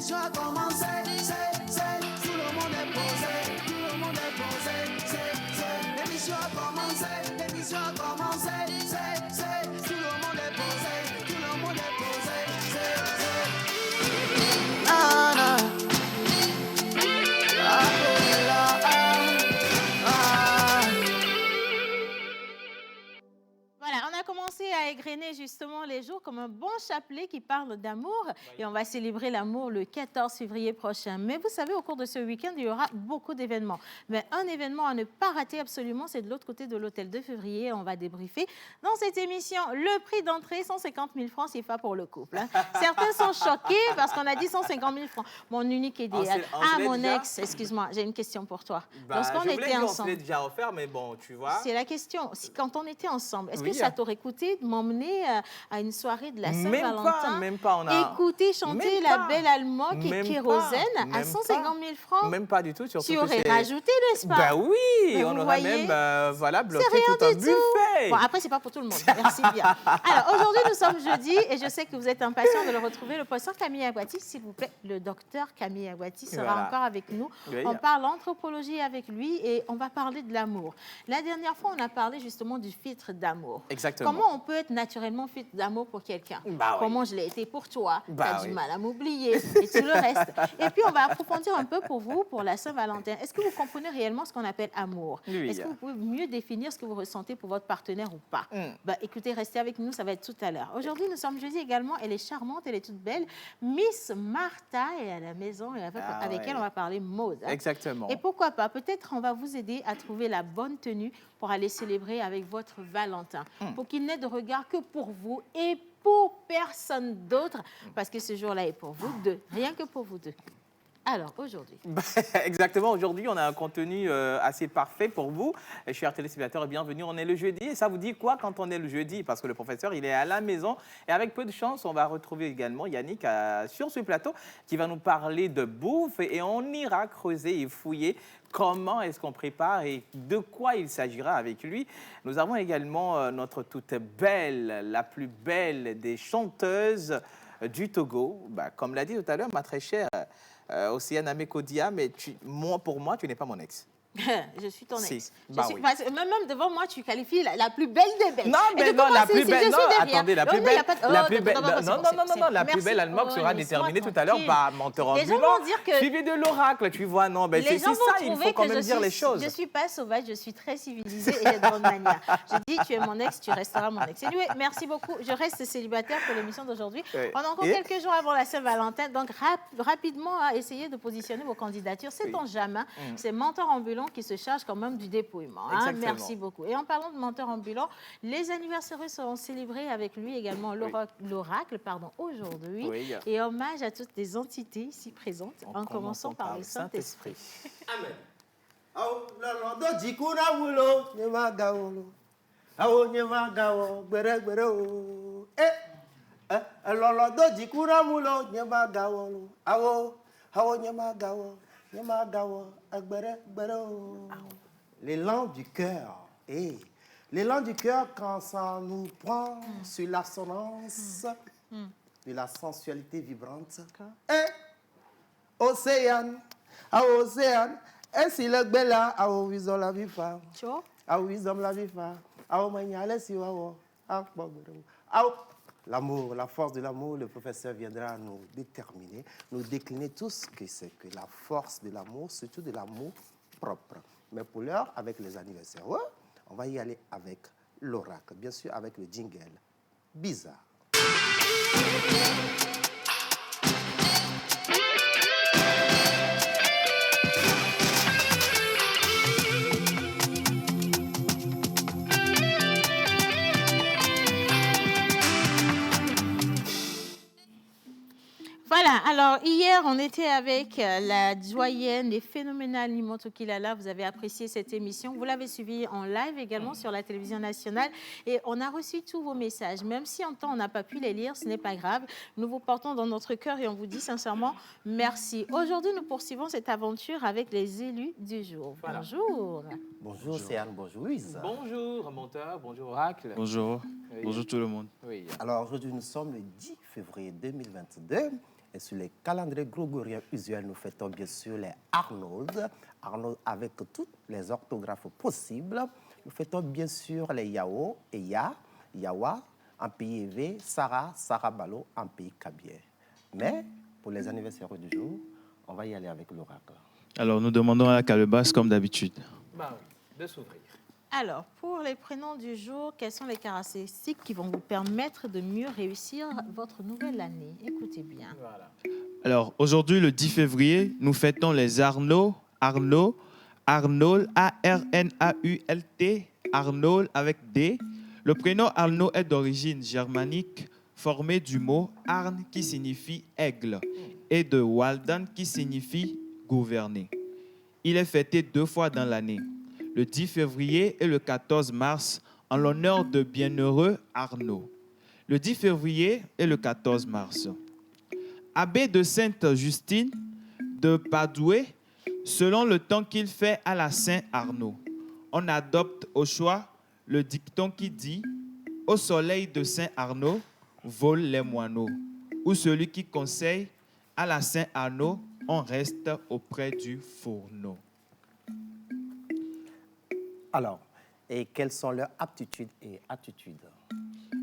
l'émission a commencé, tout le monde est posé, tout le monde est posé, l'émission a commencé, l'émission a commencé, tout le monde est posé, tout le monde est posé, ah, non. Voilà, on a commencé à égrener justement les jours comme un bon chapelet qui parle d'amour et on va célébrer l'amour le 14 février prochain. Mais vous savez, au cours de ce week-end, il y aura beaucoup d'événements. Mais un événement à ne pas rater absolument, c'est de l'autre côté de l'hôtel de février. On va débriefer dans cette émission. Le prix d'entrée, 150 000 francs CFA pour le couple. Hein. Certains sont choqués parce qu'on a dit 150 000 francs. Mon unique idéal. Mon ex, excuse-moi, j'ai une question pour toi. Lorsqu'on était ensemble. Je l'ai déjà offert, mais bon, tu vois. C'est la question. Quand on était ensemble, est-ce que ça t'aurait coûté de m'emmener à une soirée de la Saint-Valentin? Même pas. On a... Écouter chanter la belle allemande qui est kérosène à 150 000 francs? Même pas du tout. Tu aurais rajouté, n'est-ce pas? Ben oui, on aurait même bloqué tout un buffet. Bon, après, c'est pas pour tout le monde. Merci bien. Alors, aujourd'hui, nous sommes jeudi et je sais que vous êtes impatients de le retrouver. Le professeur Camille Aguati, s'il vous plaît, le docteur Camille Aguati sera encore avec nous. Oui. On parle anthropologie avec lui et on va parler de l'amour. La dernière fois, on a parlé justement du filtre d'amour. Exactement. Comment on peut être naturellement filtre d'amour pour quelqu'un? Comment je l'ai été pour toi? Tu as du mal à m'oublier et tout le reste. Et puis, on va approfondir un peu pour vous, pour la Saint-Valentin. Est-ce que vous comprenez réellement ce qu'on appelle amour? Est-ce que vous pouvez mieux définir ce que vous ressentez pour votre partenaire ou pas? Écoutez, restez avec nous, ça va être tout à l'heure. Aujourd'hui, nous sommes jeudi également. Elle est charmante, elle est toute belle. Miss Martha est à la maison et avec elle, on va parler mode. Hein? Exactement. Et pourquoi pas? Peut-être on va vous aider à trouver la bonne tenue pour aller célébrer avec votre Valentin. Pour qu'il n'ait de regard que pour vous et pour personne d'autre, parce que ce jour-là est pour vous deux, rien que pour vous deux. Alors, aujourd'hui. Exactement, aujourd'hui, on a un contenu assez parfait pour vous. Chers téléspectateurs, bienvenue. On est le jeudi. Et ça vous dit quoi quand on est le jeudi? Parce que le professeur, il est à la maison. Et avec peu de chance, on va retrouver également Yannick sur ce plateau qui va nous parler de bouffe. Et on ira creuser et fouiller comment est-ce qu'on prépare et de quoi il s'agira avec lui. Nous avons également notre toute belle, la plus belle des chanteuses du Togo. Comme l'a dit tout à l'heure, ma très chère Océane Amekodia, mais pour moi, tu n'es pas mon ex. Je suis ton ex. Oui. Même devant moi, tu qualifies la plus belle des belles. Non, mais non, la plus belle. Non, attendez, la plus belle. Non, la plus belle allemande sera déterminée tout à l'heure par menteur ambulant. Suivi de l'oracle, tu vois. Non, mais c'est ça, il faut quand même dire les choses. Je ne suis pas sauvage, je suis très civilisée et de bonne manière. Je dis, tu es mon ex, tu resteras mon ex. Anyway, merci beaucoup. Je reste célibataire pour l'émission d'aujourd'hui. On a encore quelques jours avant la Saint-Valentin, donc rapidement, essayez de positionner vos candidatures. C'est en jamais. C'est menteur ambulant qui se charge quand même du dépouillement. Hein? Merci beaucoup. Et en parlant de menteur ambulant, les anniversaires seront célébrés avec lui également l'oracle aujourd'hui. Et hommage à toutes les entités ici présentes, en commençant par le Saint-Esprit. Amen. L'élan du cœur. L'élan du cœur, quand ça nous prend sur l'assonance de la sensualité vibrante. Océane, océane, et si le bella, à wisdom la vifa. À wisdom la vifa. À maniale si wa. L'amour, la force de l'amour, le professeur viendra nous déterminer, nous décliner tout ce que c'est que la force de l'amour, surtout de l'amour propre. Mais pour l'heure, avec les anniversaires, on va y aller avec l'oracle, bien sûr avec le jingle bizarre. Voilà, alors hier, on était avec la doyenne et phénoménale Nimoto Kilala. Vous avez apprécié cette émission. Vous l'avez suivie en live également sur la télévision nationale. Et on a reçu tous vos messages. Même si en temps, on n'a pas pu les lire, ce n'est pas grave. Nous vous portons dans notre cœur et on vous dit sincèrement merci. Aujourd'hui, nous poursuivons cette aventure avec les élus du jour. Voilà. Bonjour. Bonjour, Céane. Bonjour, Louise. Bonjour, menteur. Bonjour, oracle. Bonjour. Bonjour tout le monde. Alors aujourd'hui, nous sommes le 10 février 2022. Et sur les calendriers grégoriens usuels, nous fêtons bien sûr les Arnold. Arnold avec toutes les orthographes possibles. Nous fêtons bien sûr les Yao et Yawa en pays Evé, Sarah, Sarabalo en pays Kabier. Mais pour les anniversaires du jour, on va y aller avec l'oracle. Alors, nous demandons à la calebasse comme d'habitude. Bah oui, de s'ouvrir. Alors, pour les prénoms du jour, quelles sont les caractéristiques qui vont vous permettre de mieux réussir votre nouvelle année? Écoutez bien. Voilà. Alors, aujourd'hui, le 10 février, nous fêtons les Arnaud, Arnold, A-R-N-A-U-L-T, Arnold avec D. Le prénom Arnaud est d'origine germanique, formé du mot Arn qui signifie aigle et de Waldan qui signifie gouverner. Il est fêté 2 fois dans l'année, le 10 février et le 14 mars, en l'honneur de bienheureux Arnaud. Le 10 février et le 14 mars. Abbé de Sainte-Justine de Padoue, selon le temps qu'il fait à la Saint-Arnaud, on adopte au choix le dicton qui dit « Au soleil de Saint-Arnaud volent les moineaux » ou celui qui conseille « À la Saint-Arnaud, on reste auprès du fourneau ». Alors, et quelles sont leurs aptitudes et attitudes?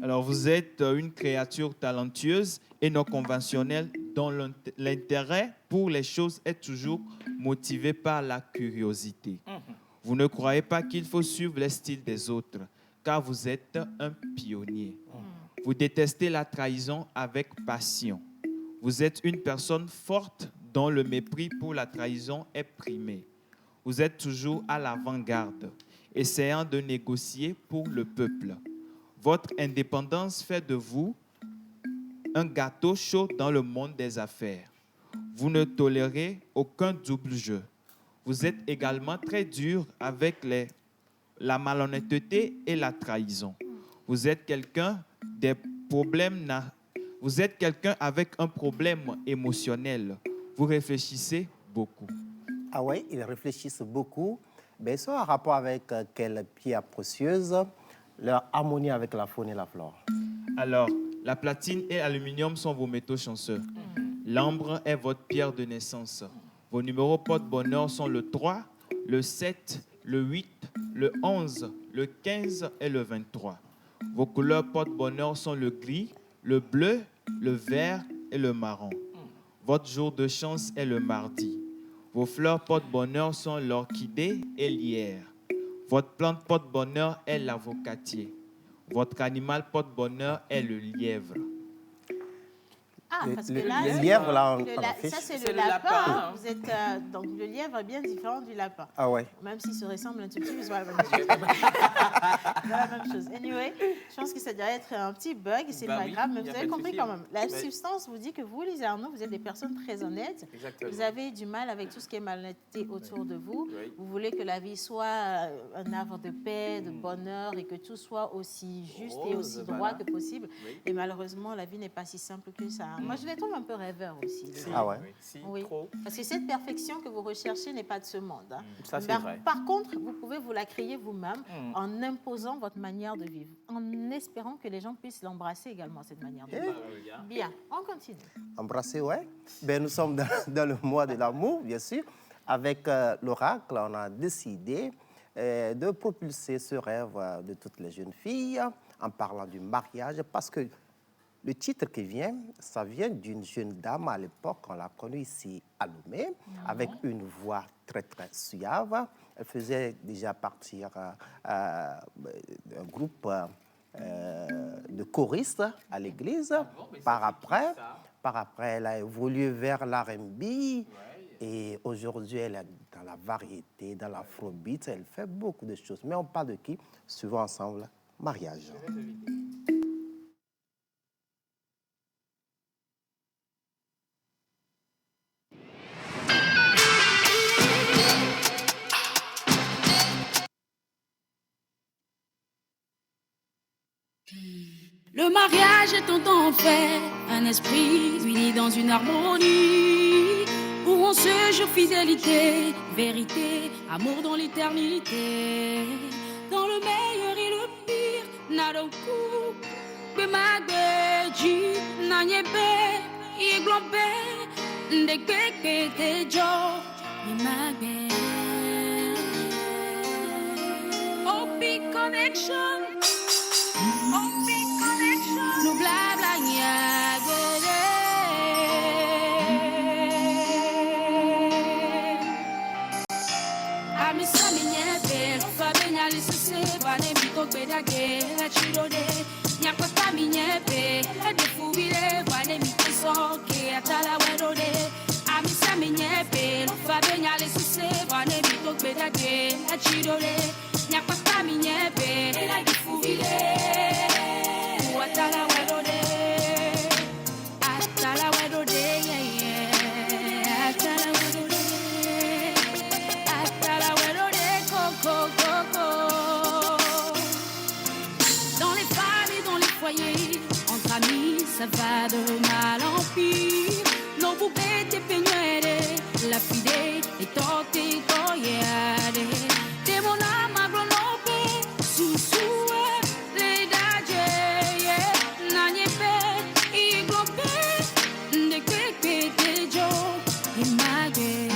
Alors, vous êtes une créature talentueuse et non conventionnelle dont l'intérêt pour les choses est toujours motivé par la curiosité. Vous ne croyez pas qu'il faut suivre les styles des autres, car vous êtes un pionnier. Vous détestez la trahison avec passion. Vous êtes une personne forte dont le mépris pour la trahison est primé. Vous êtes toujours à l'avant-garde, essayant de négocier pour le peuple. Votre indépendance fait de vous un gâteau chaud dans le monde des affaires. Vous ne tolérez aucun double jeu. Vous êtes également très dur avec la malhonnêteté et la trahison. Vous êtes quelqu'un avec un problème émotionnel. Vous réfléchissez beaucoup. Ah oui, ils réfléchissent beaucoup. Mais ils sont en rapport avec quelle pierre précieuse? Leur harmonie avec la faune et la flore. Alors, la platine et l'aluminium sont vos métaux chanceux. L'ambre est votre pierre de naissance. Vos numéros porte-bonheur sont le 3, le 7, le 8, le 11, le 15 et le 23. Vos couleurs porte-bonheur sont le gris, le bleu, le vert et le marron. Votre jour de chance est le mardi. Vos fleurs porte-bonheur sont l'orchidée et l'hyère. Votre plante porte-bonheur est l'avocatier. Votre animal porte-bonheur est le lièvre. Ah, parce que là, le lièvre, là, ça c'est le lapin. Vous êtes, donc le lièvre est bien différent du lapin. Ah ouais. Même s'ils se ressemblent un tout petit peu, c'est pas la même chose. C'est la même chose. Anyway, je pense que ça doit être un petit bug, c'est pas grave, mais vous avez compris quand même. La substance vous dit que vous, les Arnaud, vous êtes des personnes très honnêtes. Exactement. Vous avez du mal avec tout ce qui est malhonnêteté autour de vous. Oui. Vous voulez que la vie soit un havre de paix, de bonheur et que tout soit aussi juste et aussi droit que possible. Oui. Et malheureusement, la vie n'est pas si simple que ça. Moi, je les trouve un peu rêveurs aussi. Ah ouais? Oui. Trop. Parce que cette perfection que vous recherchez n'est pas de ce monde. Hein. Ça, c'est vrai. Par contre, vous pouvez vous la créer vous-même en imposant votre manière de vivre, en espérant que les gens puissent l'embrasser également, cette manière de vivre. Bien, on continue. Embrasser, ouais. Ben, nous sommes dans le mois de l'amour, bien sûr. Avec l'oracle, on a décidé de propulser ce rêve de toutes les jeunes filles en parlant du mariage, parce que le titre qui vient, ça vient d'une jeune dame à l'époque, on l'a connue ici à Lomé, avec une voix très, très suave. Elle faisait déjà partir d'un groupe de choristes à l'église. Par après, elle a évolué vers l'R&B. Et aujourd'hui, elle est dans la variété, dans l'afrobeat. Elle fait beaucoup de choses. Mais on parle de qui? Suivons ensemble, mariage. Le mariage est un temps fait, un esprit uni dans une harmonie, où on se jure fidélité, vérité, amour dans l'éternité. Dans le meilleur et le pire, n'a d'un coup, que ma déji, n'a niébé, iglombe de keke de jo imagbe Opi connection no bla bla nyagere Amisa minyebe fabenya lisese bane mito gbedage la chirode nyakota minyebe edefubire bane mito soke atala wedode Amisa minyebe fabenya lisese bane mito gbedage la chirode nyakota minyebe edefubire atala wedode yeah yeah atala wedode Dans les familles, dans les foyers, entre amis, ça va de mal en pire. Nos poupées te peignoere, la fide et torte toyade. De mon âme à glonope, sous les daje, n'agnepe, y glope, de keke de jo, et magé.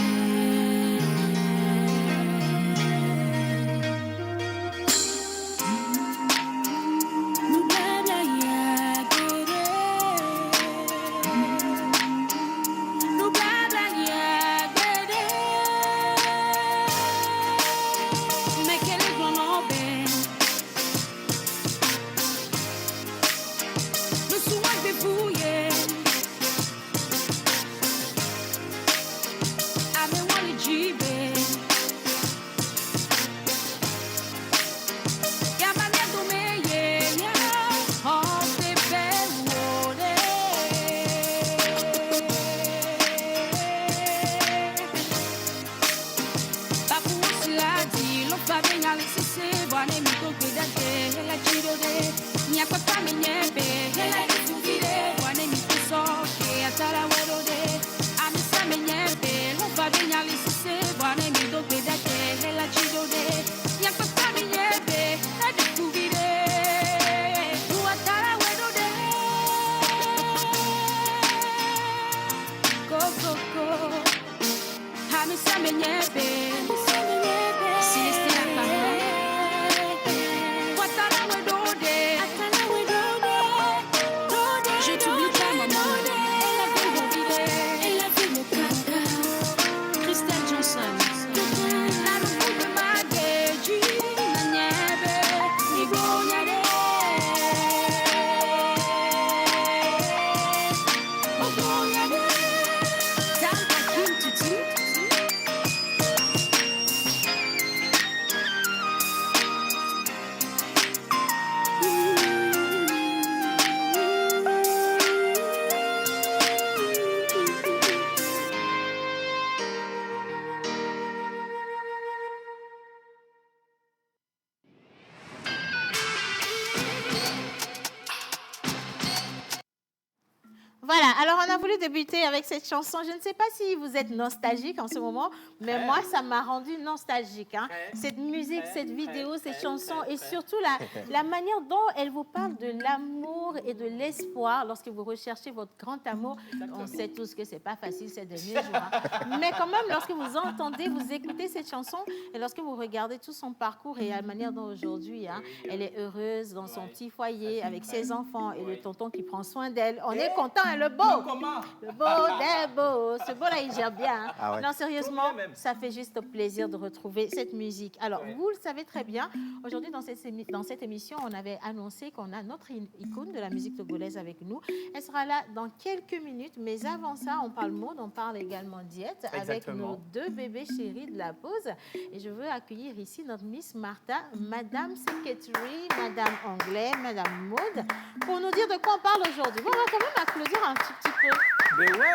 Voilà, alors on a voulu débuter avec cette chanson. Je ne sais pas si vous êtes nostalgique en ce moment, mais moi, ça m'a rendu nostalgique. Hein. Cette musique, cette vidéo, cette chanson et surtout la manière dont elle vous parle de l'amour et de l'espoir lorsque vous recherchez votre grand amour. On sait tous que ce n'est pas facile ces derniers jours. Hein. Mais quand même, lorsque vous entendez, vous écoutez cette chanson et lorsque vous regardez tout son parcours et la manière dont aujourd'hui, hein, elle est heureuse dans son petit foyer avec ses enfants et le tonton qui prend soin d'elle, on est content. Hein, le beau, des beaux, ce beau-là, il gère bien. Hein. Ah ouais. Non, sérieusement, ça fait juste plaisir de retrouver cette musique. Alors, vous le savez très bien, aujourd'hui, dans cette émission, on avait annoncé qu'on a notre icône de la musique togolaise avec nous. Elle sera là dans quelques minutes, mais avant ça, on parle mode, on parle également diète avec nos deux bébés chéris de la pause. Et je veux accueillir ici notre Miss Martha, Madame Secretary, Madame Anglais, Madame Maud, pour nous dire de quoi on parle aujourd'hui. Bon, on va quand même applaudir un petit peu. Mais ouais.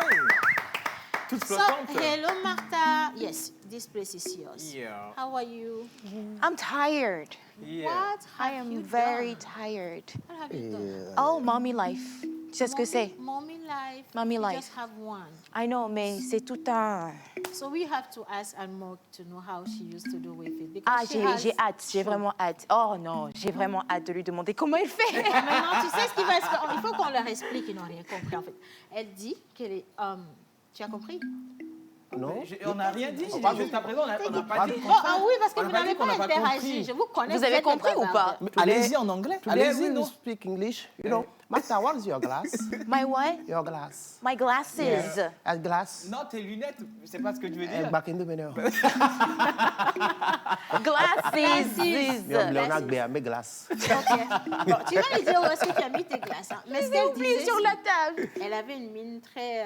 So, hello, Martha. Yes, this place is yours. Yeah. How are you? I'm tired. Yeah. What I have you am very done? tired. What have you done? Oh, mommy life. Tu sais ce que c'est? Mommy life. Mommy You life. just have one. I know, mais c'est tout un... So we have to ask Anne-Maud to know how she used to do with it. Ah, Because she has j'ai hâte, j'ai shown. vraiment hâte. Oh non, j'ai vraiment hâte de lui demander comment il fait. Maintenant, tu sais ce qui va se faire. Il faut qu'on leur explique, ils n'ont rien compris en fait. Elle dit qu'elle est... tu as compris? Non? On n'a rien dit. Jusqu'à présent, on n'a pas dit. Oui, parce que On vous n'a pas n'avez dit qu'on pas n'a pas interagi. compris. Je vous connais. Vous avez êtes compris ou pas? Allez-y en anglais. Today Allez-y, we non. speak English. You know, Martha, what is your glass? My what? Your glass. My glasses. A glass. Non, tes lunettes, c'est pas ce que tu veux dire. Back in the minute. Glasses. Léonard Béa, mes glaces. Ok. Bon, tu vas lui dire où est-ce que tu as mis tes glaces. Hein. Mais ce qu'elle Oublié disait, sur la table. elle avait une mine très,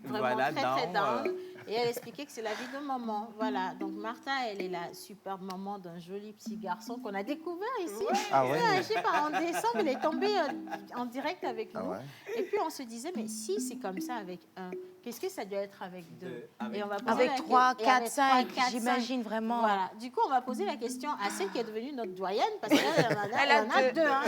vraiment Voilà, très down, down. Et elle expliquait que c'est la vie de maman. Voilà. Donc Martha, elle est la superbe maman d'un joli petit garçon qu'on a découvert ici. Ah ouais? Je sais pas, en décembre, il est tombé en direct avec nous. Ah ouais? Et puis on se disait, mais si c'est comme ça avec un, qu'est-ce que ça doit être avec deux? Avec- Et on va poser Avec la 3, et 4, avec 5, 3, 4, j'imagine vraiment. Voilà. Du coup, on va poser la question à celle qui est devenue notre doyenne, parce qu'elle Elle en a a deux. Hein.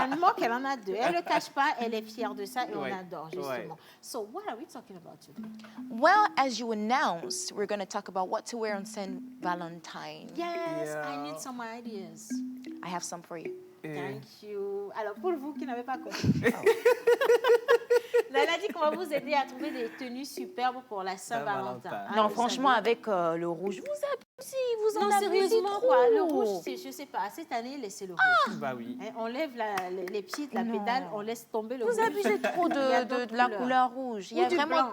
Anne-Maud, elle en a deux. Elle ne le cache pas, elle est fière de ça et Ouais. on adore, justement. So, what are we talking about today? Well, as you announced, we're going to talk about what to wear on Saint Valentine. Yes, I Yeah. need some ideas. I have some for you. Thank you. Alors, pour vous qui n'avez pas compris, elle a dit qu'on va vous aider à trouver des tenues superbes pour la Saint-Valentin. Saint-Valentin. Ah, Non, vous franchement, savez. avec le rouge, vous abusez, vous en Non, abusez sérieusement, trop. quoi. Le rouge, je ne sais pas. Cette année, laissez le rouge. Bah oui. Hein, on lève les pieds de la Non. pédale, on laisse tomber le Vous rouge. abusez trop Il y a de d'autres la couleurs. couleur rouge. Il y Ou a du vraiment... blanc.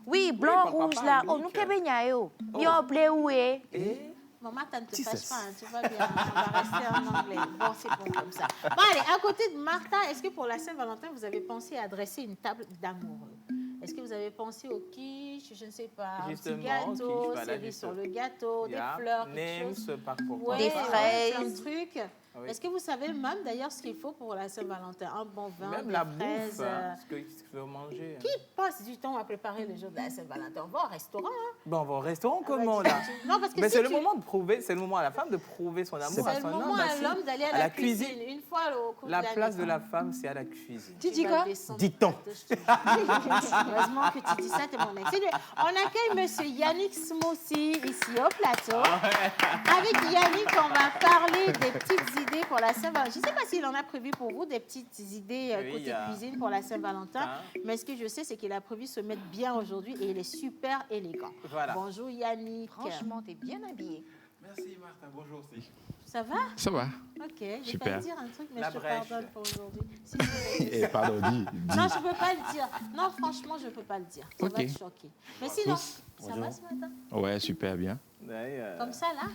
Oui, blanc, pourquoi rouge, pas, là. Nick? Oh, nous, Kebenyayo. Yo, bleu, oué. Et Maman, tu ne te Jesus. fâches pas, hein, tu vas bien. On va rester en anglais. Bon, c'est bon comme ça. Bon, allez, à côté de Martha, est-ce que pour la Saint-Valentin, vous avez pensé à dresser une table d'amoureux? Est-ce que vous avez pensé au quiche, je ne sais pas, un petit Justement, gâteau, quiche, voilà, cerise juste. sur le gâteau, yeah, des fleurs, quelque chose? names, par pourquoi Ouais, Des pas. fraises. plein de trucs. Oui. Est-ce que vous savez même d'ailleurs ce qu'il faut pour la Saint-Valentin? Un bon vin, Même des la fraises. bouffe, hein, ce que tu veux manger. Qui passe du temps à préparer le jour de la Saint-Valentin? On va au restaurant, hein? Bon, on va au restaurant Ah bah, comment là? Non, parce que Mais si c'est le tu- moment de prouver, c'est le moment à la femme de prouver son amour à C'est son le homme. moment bah à si. l'homme d'aller à la cuisine. Une fois au cours La de l'année. place de la femme, c'est à la cuisine. Tu dis vas quoi? descendre Dit-on. sur ta touche, je te jure. Heureusement que tu dis ça, t'es mon ex. Anyway, on accueille monsieur Yannick Smoussy ici au plateau. Avec Yannick, on va parler des petites idées pour la Saint-Valentin. Je ne sais pas s'il en a prévu pour vous des petites idées Oui, côté il y a- cuisine pour la Saint-Valentin. Hein? Mais ce que je sais, c'est qu'il a prévu se mettre bien aujourd'hui et il est super élégant. Voilà. Bonjour Yannick. Franchement, t'es bien habillé. Merci Martin, bonjour aussi. Ça va? Ça va? Ok, je vais Super. pas te dire un truc, mais La je te brèche. pardonne pour aujourd'hui. Si je veux le dire. Eh, pardon, dis. Non, je ne peux pas le dire. Non, franchement, je ne peux pas le dire. Ça Ok. va te choquer. Mais sinon, Tous. ça va ce matin? Ouais, super bien. Ouais, Comme ça, là?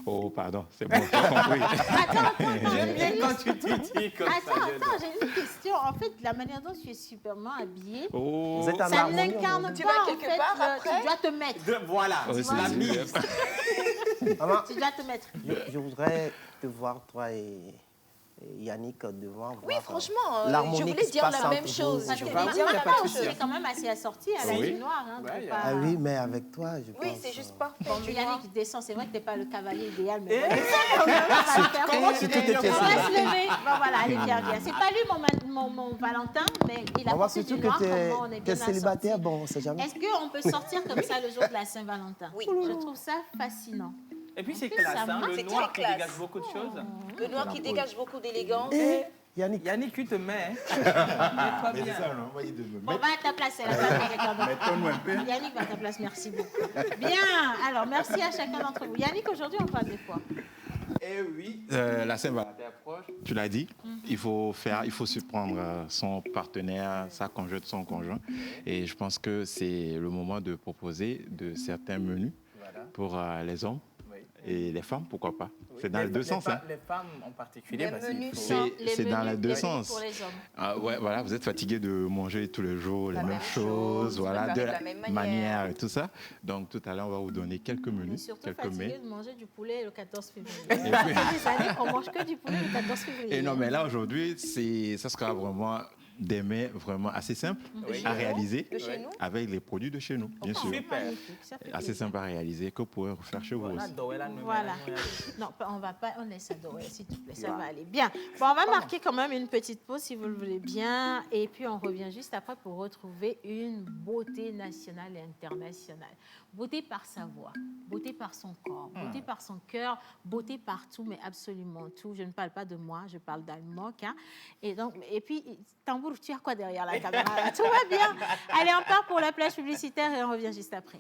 Oh, pardon, c'est bon, j'ai compris. Attends, J'aime bien quand tu te dis comme ça. Attends, j'ai une question. En fait, la manière dont tu es superment habillée, Oh, Vous êtes en ça harmonie, n'incarne aujourd'hui. pas, vas en quelque fait, part le- après? tu dois te mettre. Voilà, oh, la c'est mise. Maman, Tu dois te mettre. je voudrais te voir, toi et Yannick, devant. Oui, voir, franchement, l'harmonie je qui voulais se dire passe la entre même vous. chose. Parce que Bah oui, Maman, y a pas de Maman, souci. tu es quand même assez assortie à la Oui. vie noire. Hein, tu Ouais, es y a- pas- Ah oui, mais avec toi, je pense. Oui, c'est juste parfait. Bon, tu mais vois. Yannick, descend. C'est vrai que tu n'es pas le cavalier idéal, mais Eh, bon, ça, quand même, ça va le faire. Comment Si tu tout dis- était On va cela. se lever. Bon, voilà, allez, bien, bien. C'est pas lui mon Valentin, mais il a On voit porté surtout du que noir, tu comment on est es bien célibataire, assortis. bon, on sait jamais. Est-ce qu'on peut sortir comme ça le jour de la Saint-Valentin? Oui. Je trouve ça fascinant. Et puis c'est En plus, classe, ça hein, marche, le c'est noir très qui classe. dégage beaucoup de choses. Le noir qui dégage beaucoup d'élégance. Et Yannick, Yannick, tu te mets. Hein. Mets-toi mais c'est bien. ça, non? Envoyez de me Bon, mettre. va à ta place, c'est la femme avec un Mettons-nous un peu. Yannick va à ta place, merci beaucoup. Bien, alors merci à chacun d'entre vous. Yannick, aujourd'hui, on parle de quoi? Eh oui, la Saint-Valentin approche. Tu l'as dit, il faut se prendre son partenaire, sa conjointe, son conjoint. Et je pense que c'est le moment de proposer de certains menus Voilà. pour les hommes Oui. et les femmes, pourquoi pas. Oui. C'est dans les deux sens. Hein. Les femmes en particulier. Les parce qu'il menus faut- sont- C'est dans les deux menus sens. pour les hommes. Ah ouais, voilà, vous êtes fatigué de manger tous les jours les La mêmes même choses, chose, voilà, préparer de de la la même manière et tout ça. Donc tout à l'heure, on va vous donner quelques Mais menus, surtout quelques fatigué mets. de manger du poulet le 14 février. Et Ça puis- fait des années qu'on mange que du poulet le 14 février. Et non, mais là aujourd'hui, ça sera vraiment des mets vraiment assez simples à réaliser avec les produits de chez nous, bien sûr. Super. Assez simple à réaliser que vous pouvez refaire chez vous aussi. Voilà. Non, on va pas, on laisse ça dorer, s'il te plaît, ça va aller bien. Bon, on va marquer quand même une petite pause, si vous le voulez bien, et puis on revient juste après pour retrouver une beauté nationale et internationale. Beauté par sa voix, beauté par son corps, beauté par son cœur, beauté partout, mais absolument tout. Je ne parle pas de moi, je parle d'Almok. Hein. Et puis, Tambour, tu as quoi derrière la caméra là? Tout va bien. Allez, on part pour la plage publicitaire et on revient juste après.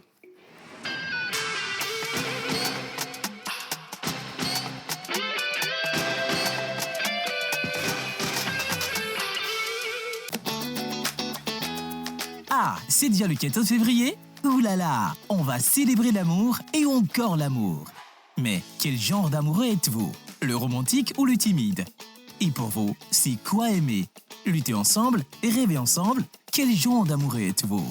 Ah, c'est déjà le 14 février? Ouh là là, on va célébrer l'amour et encore l'amour. Mais quel genre d'amoureux êtes-vous? Le romantique ou le timide? Et pour vous, c'est quoi aimer? Lutter ensemble et rêver ensemble? Quel genre d'amoureux êtes-vous?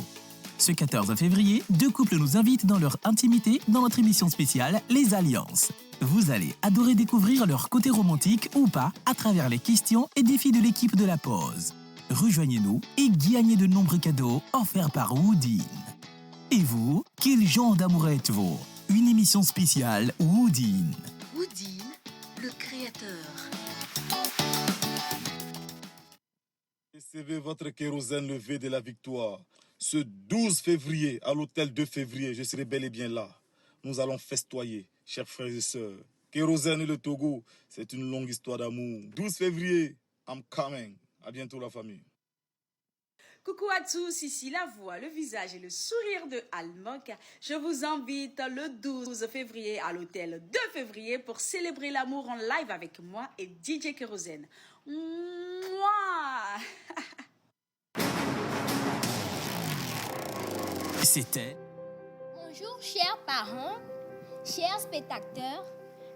Ce 14 février, 2 couples nous invitent dans leur intimité dans notre émission spéciale Les Alliances. Vous allez adorer découvrir leur côté romantique ou pas à travers les questions et défis de l'équipe de la pause. Rejoignez-nous et gagnez de nombreux cadeaux offerts par Woodin. Et vous, quel genre d'amour êtes-vous? Une émission spéciale Woodin. Woodin, le créateur. Recevez votre kérosène levé de la victoire. Ce 12 février, à l'hôtel 2 février, je serai bel et bien là. Nous allons festoyer, chers frères et sœurs. Kérosène et le Togo, c'est une longue histoire d'amour. 12 février, I'm coming. À bientôt la famille. Coucou à tous, ici la voix, le visage et le sourire de Almok. Je vous invite le 12 février à l'hôtel 2 février pour célébrer l'amour en live avec moi et DJ Kérosène. Mouah. C'était... Bonjour chers parents, chers spectateurs,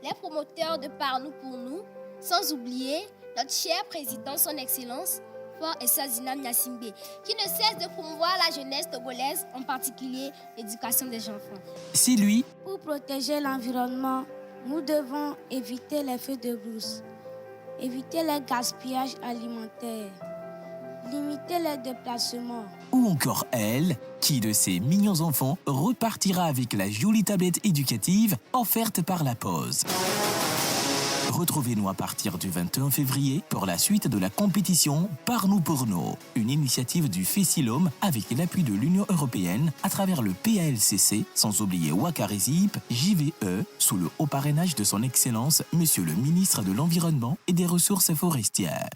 les promoteurs de Par nous pour nous, sans oublier notre cher président, son excellence, Fort Essazina Nyassimbe, qui ne cesse de promouvoir la jeunesse togolaise, en particulier l'éducation des enfants. C'est lui. Pour protéger l'environnement, nous devons éviter les feux de brousse, éviter le gaspillage alimentaire, limiter les déplacements. Ou encore elle, qui de ses mignons enfants repartira avec la jolie tablette éducative offerte par la pause. Retrouvez-nous à partir du 21 février pour la suite de la compétition Par nous pour nous, une initiative du FESILOM avec l'appui de l'Union européenne à travers le PALCC, sans oublier Wakarizip, JVE, sous le haut parrainage de son Excellence, Monsieur le ministre de l'Environnement et des Ressources forestières.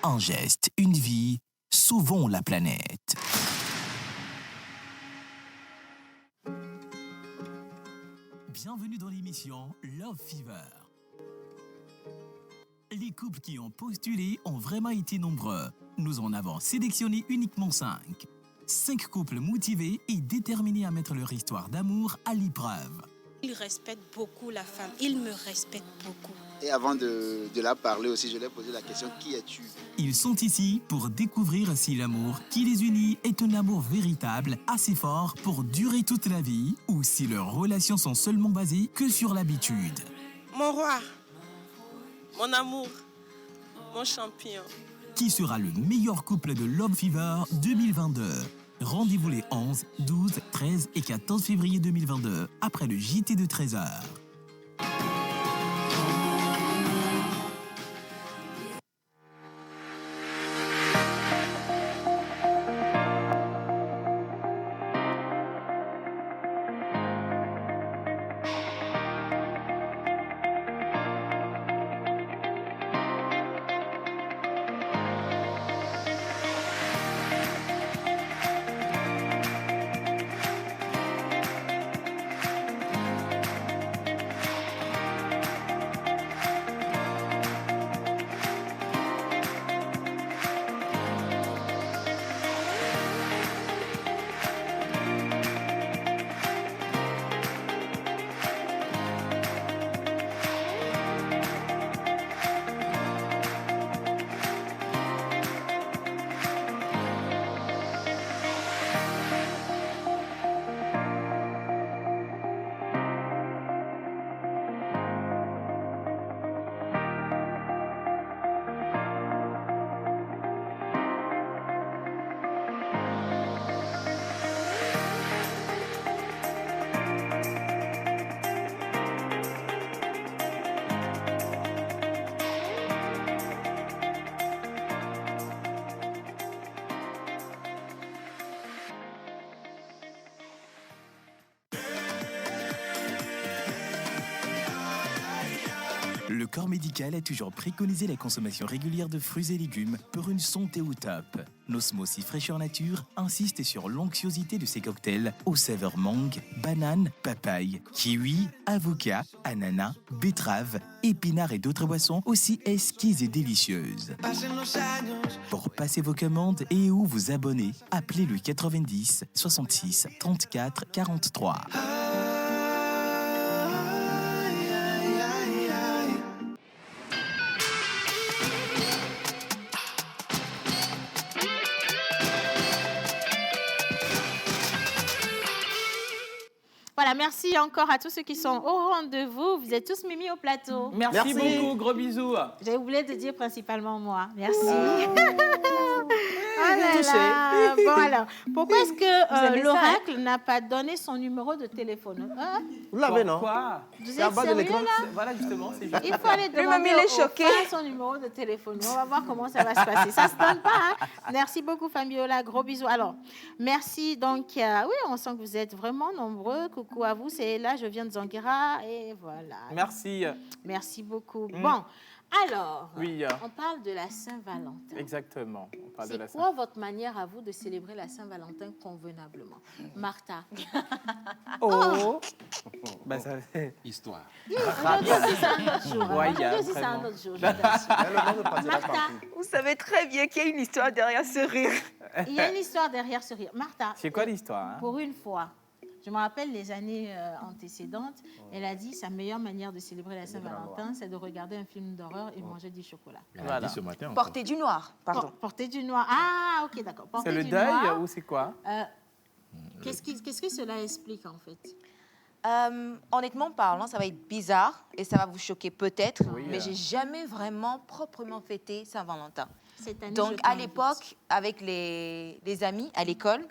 Un geste, une vie, sauvons la planète. Bienvenue dans l'émission Love Fever. Les couples qui ont postulé ont vraiment été nombreux. Nous en avons sélectionné uniquement 5. 5 couples motivés et déterminés à mettre leur histoire d'amour à l'épreuve. Il respecte beaucoup la femme, il me respecte beaucoup. Et avant de la parler aussi, je lui ai posé la question, qui es-tu? Ils sont ici pour découvrir si l'amour qui les unit est un amour véritable, assez fort pour durer toute la vie, ou si leurs relations sont seulement basées que sur l'habitude. Mon roi, mon amour, mon champion. Qui sera le meilleur couple de Love Fever 2022? Rendez-vous les 11, 12, 13 et 14 février 2022, après le JT de 13h. corps médical a toujours préconisé la consommation régulière de fruits et légumes pour une santé au top. Nos smoothies fraîcheur nature insistent sur l'onctuosité de ces cocktails aux saveurs mangue, banane, papaye, kiwi, avocat, ananas, betterave, épinards et d'autres boissons aussi exquises et délicieuses. Pour passer vos commandes et ou vous abonner, appelez le 90 66 34 43. Voilà, merci encore à tous ceux qui sont au rendez-vous. Vous êtes tous mis au plateau. Merci beaucoup, gros bisous. J'ai oublié de dire principalement moi. Merci. Ah là là. Bon alors, pourquoi est-ce que aimez ça, l'oracle n'a pas donné son numéro de téléphone? Hein? Vous l'avez, non? Pourquoi? Vous C'est en êtes bas de sérieux l'écran. là? Voilà, justement, c'est juste. Il faut aller demander son numéro de téléphone. On va voir comment ça va se passer. Ça se donne pas. Hein? Merci beaucoup, Fabiola. Gros bisous. Alors, merci. Donc, oui, on sent que vous êtes vraiment nombreux. Coucou à vous. C'est là, je viens de Zanguera. Et voilà. Merci. Merci beaucoup. Bon, alors, Oui. on parle de la Saint-Valentin. Exactement. On parle de la C'est quoi votre manière à vous de célébrer la Saint-Valentin convenablement? Martha. Oh. Ben, ça... Histoire. Aujourd'hui aussi, c'est un autre jour. Ouais, Aujourd'hui aussi, c'est un vraiment. autre jour. je t'assure. Martha, Vous savez très bien qu'il y a une histoire derrière ce rire. il y a une histoire derrière ce rire. Martha, C'est quoi l'histoire, hein? pour une fois, je me rappelle les années antécédentes, elle a dit sa meilleure manière de célébrer la Saint-Valentin, c'est de regarder un film d'horreur et manger du chocolat. Voilà. Ce matin, Porter du noir, pardon. Porter du noir. Ah, ok, d'accord. C'est Porter le du deuil noir. ou c'est quoi? Qu'est-ce que cela explique en fait? Honnêtement parlant, ça va être bizarre et ça va vous choquer peut-être, Oui, mais j'ai jamais vraiment proprement fêté Saint-Valentin. Cette année, Donc je à t'invite. l'époque, avec les amis à l'école,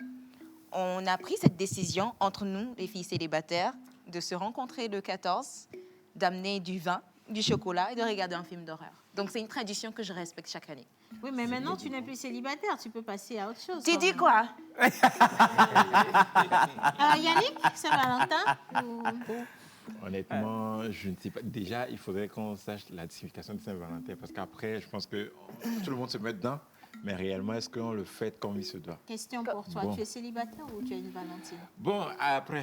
on a pris cette décision entre nous, les filles célibataires, de se rencontrer le 14, d'amener du vin, du chocolat et de regarder un film d'horreur. Donc c'est une tradition que je respecte chaque année. Oui, mais maintenant, tu n'es plus célibataire, tu peux passer à autre chose. Tu quand dis même. quoi? Yannick, Saint-Valentin ou... Honnêtement, je ne sais pas. Déjà, il faudrait qu'on sache la signification de Saint-Valentin parce qu'après, je pense que tout le monde se met dedans. Mais réellement, est-ce qu'on le fait comme il se doit? Question pour toi, Bon. tu es célibataire ou tu as une Valentine? Bon, après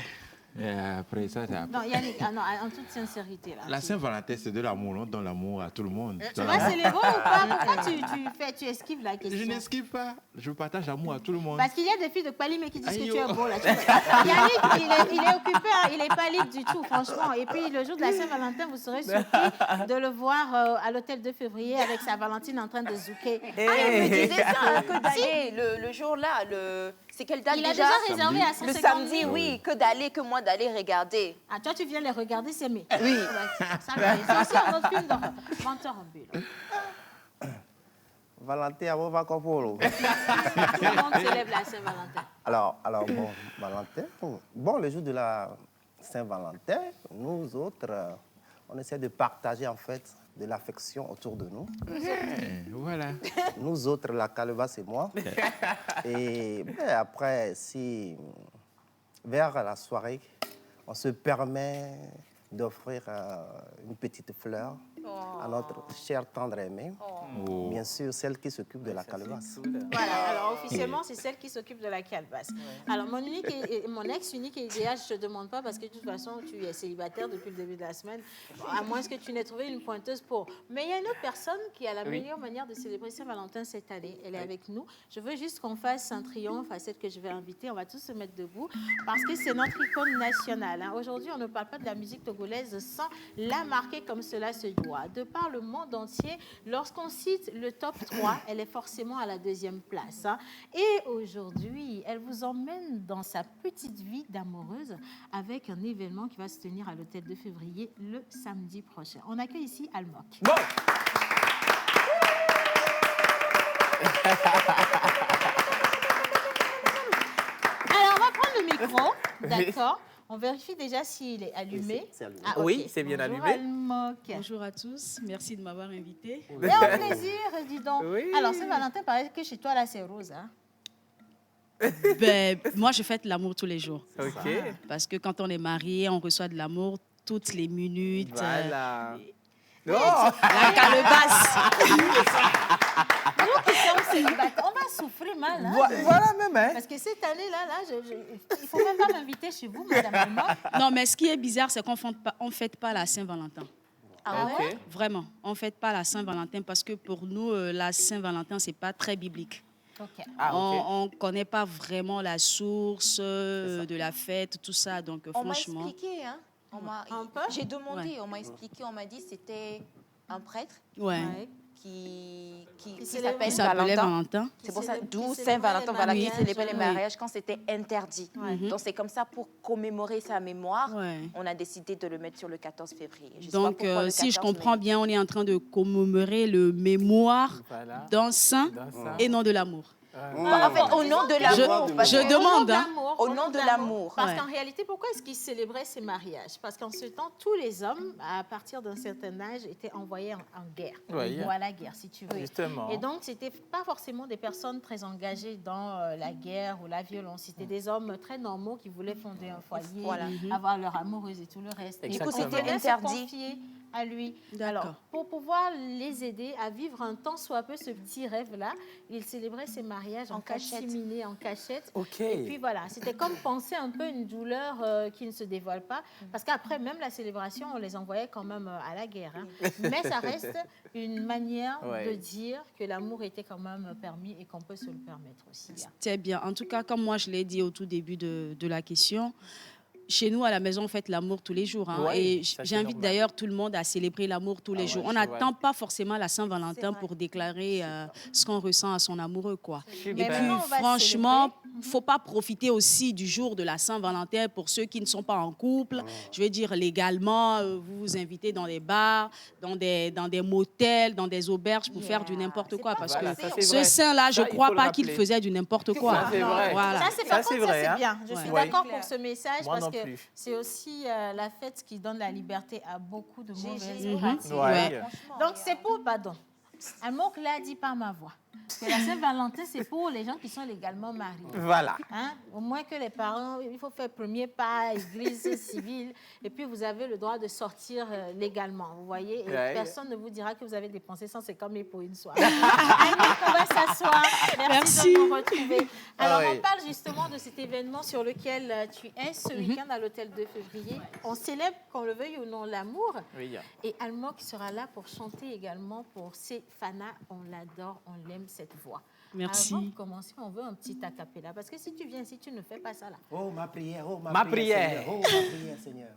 ça, c'est après. Non, Yannick, non, en toute sincérité. Là, La Saint-Valentin, c'est de l'amour. On donne l'amour à tout le monde. Tu vas célébrer ou pas? Pourquoi tu esquives la question? Je n'esquive pas. Je partage l'amour à tout le monde. Parce qu'il y a des filles de Palimé qui disent Aïe, que tu es oh. beau. Là. Yannick, il est occupé, hein, il n'est pas libre du tout, franchement. Et puis, le jour de la Saint-Valentin, vous serez surpris de le voir à l'hôtel 2 février avec sa Valentine en train de zouker. Ah, elle me disait ça, hein, que d'aller le jour-là, c'est quelle date Il a déjà? déjà réservé à 150 Le 000. samedi, oui, que d'aller, que moi d'aller regarder. Ah, toi, tu viens les regarder, c'est mes. Oui. Ça, c'est aussi un autre film d'horreur. Menteur en bulle. Valentin, on va comprendre. Comment on célèbre la Saint-Valentin? Alors, bon, Valentin. Bon, le jour de la Saint-Valentin, nous autres, on essaie de partager en fait de l'affection autour de nous. Voilà. Nous autres, la calebasse et moi. Et après, si vers la soirée, on se permet d'offrir une petite fleur à notre chère tendre aimée. Oh. Bien sûr, celle qui s'occupe de la calebasse. Voilà, alors officiellement, c'est celle qui s'occupe de la calebasse. Alors, mon ex unique et idéal, je ne te demande pas parce que de toute façon, tu es célibataire depuis le début de la semaine, à moins que tu n'aies trouvé une pointeuse pour. Mais il y a une autre personne qui a la meilleure manière de célébrer Saint-Valentin cette année. Elle est avec nous. Je veux juste qu'on fasse un triomphe à celle que je vais inviter. On va tous se mettre debout parce que c'est notre icône nationale. Hein. Aujourd'hui, on ne parle pas de la musique togolaise sans la marquer comme cela se doit. De par le monde entier, lorsqu'on cite le top 3, elle est forcément à la deuxième place. Hein. Et aujourd'hui, elle vous emmène dans sa petite vie d'amoureuse avec un événement qui va se tenir à l'hôtel 2 février le samedi prochain. On accueille ici Almok. Bon. Alors, on va prendre le micro, d'accord? On vérifie déjà s'il est allumé. Ah, ok. Oui, c'est bien Bonjour, allumé. Almok. Bonjour à tous, merci de m'avoir invité. C'est un plaisir, dis donc. Oui. Alors, Saint-Valentin, paraît que chez toi, là, c'est rose. Hein? Ben, moi, je fête l'amour tous les jours. OK. Parce que quand on est marié, on reçoit de l'amour toutes les minutes. Voilà. Oh. La calebasse. Nous qui sommes célibataires, on va souffrir mal. Hein, Voilà même. Hein. Parce que cette année-là, il ne faut même pas m'inviter chez vous, madame Alma. Non, mais ce qui est bizarre, c'est qu'on ne fête pas la Saint-Valentin. Ah ouais? Vraiment, on ne fête pas la Saint-Valentin parce que pour nous, la Saint-Valentin, ce n'est pas très biblique. Okay. On ne connaît pas vraiment la source de la fête, tout ça. Donc, On m'a franchement... expliqué, hein. J'ai demandé, on m'a expliqué, on m'a dit que c'était un prêtre qui s'appelle Valentin. C'est pour ça, d'où Saint-Valentin, voilà, qui célébrait les mariages quand c'était interdit. Donc c'est comme ça, pour commémorer sa mémoire, on a décidé de le mettre sur le 14 février. Donc, si je comprends bien, on est en train de commémorer le mémoire d'un saint et non de l'amour. En fait, au nom de l'amour. Je demande. Au nom de l'amour. Parce qu'en réalité, pourquoi est-ce qu'ils célébraient ces mariages? Parce qu'en ce temps, tous les hommes, à partir d'un certain âge, étaient envoyés en guerre. Ou à la guerre, si tu veux. Justement. Et donc, ce n'étaient pas forcément des personnes très engagées dans la guerre ou la violence. C'était des hommes très normaux qui voulaient fonder un foyer, avoir leur amoureuse et tout le reste. Du coup, c'était interdit. À lui. Alors, pour pouvoir les aider à vivre un tant soit peu ce petit rêve-là, il célébrait ses mariages en catimini, en cachette. Et puis voilà, c'était comme penser un peu une douleur qui ne se dévoile pas, parce qu'après, même la célébration, on les envoyait quand même à la guerre. Hein. Mais ça reste une manière de dire que l'amour était quand même permis et qu'on peut se le permettre aussi. C'est bien. En tout cas, comme moi, je l'ai dit au tout début de la question, chez nous, à la maison, on fête l'amour tous les jours. Hein. Et j'invite d'ailleurs tout le monde à célébrer l'amour tous les jours. On n'attend pas forcément la Saint-Valentin pour déclarer ce qu'on ressent à son amoureux, quoi. Et puis, franchement, il ne faut pas profiter aussi du jour de la Saint-Valentin pour ceux qui ne sont pas en couple. Je veux dire, légalement, vous vous invitez dans des bars, dans des motels, dans des auberges pour faire du n'importe quoi. Parce que ce saint-là, je ne crois pas qu'il faisait du n'importe quoi. Voilà. Ça, c'est vrai. bien. Je suis d'accord pour ce message parce que c'est aussi la fête qui donne la liberté à beaucoup de mauvaises pratiques. Donc, c'est pour, pardon, Almok l'a dit par ma voix, que la Saint-Valentin, c'est pour les gens qui sont légalement mariés. Voilà. Hein? Au moins que les parents, il faut faire premier pas, église civile, et puis vous avez le droit de sortir légalement, vous voyez, et personne ne vous dira que vous avez dépensé 150 000 pour une soirée. On va s'asseoir. Merci de nous retrouver. Alors, on parle justement de cet événement sur lequel tu es ce week-end à l'hôtel 2 février. On célèbre, qu'on le veuille ou non, l'amour. Et Almok sera là pour chanter également pour ses fanas. On l'adore, on l'aime, cette voix. Merci. Avant de commencer, on veut un petit acapella. Parce que si tu viens, si tu ne fais pas ça là. Oh, ma prière, oh, ma prière. Seigneur. Oh, ma prière, Seigneur.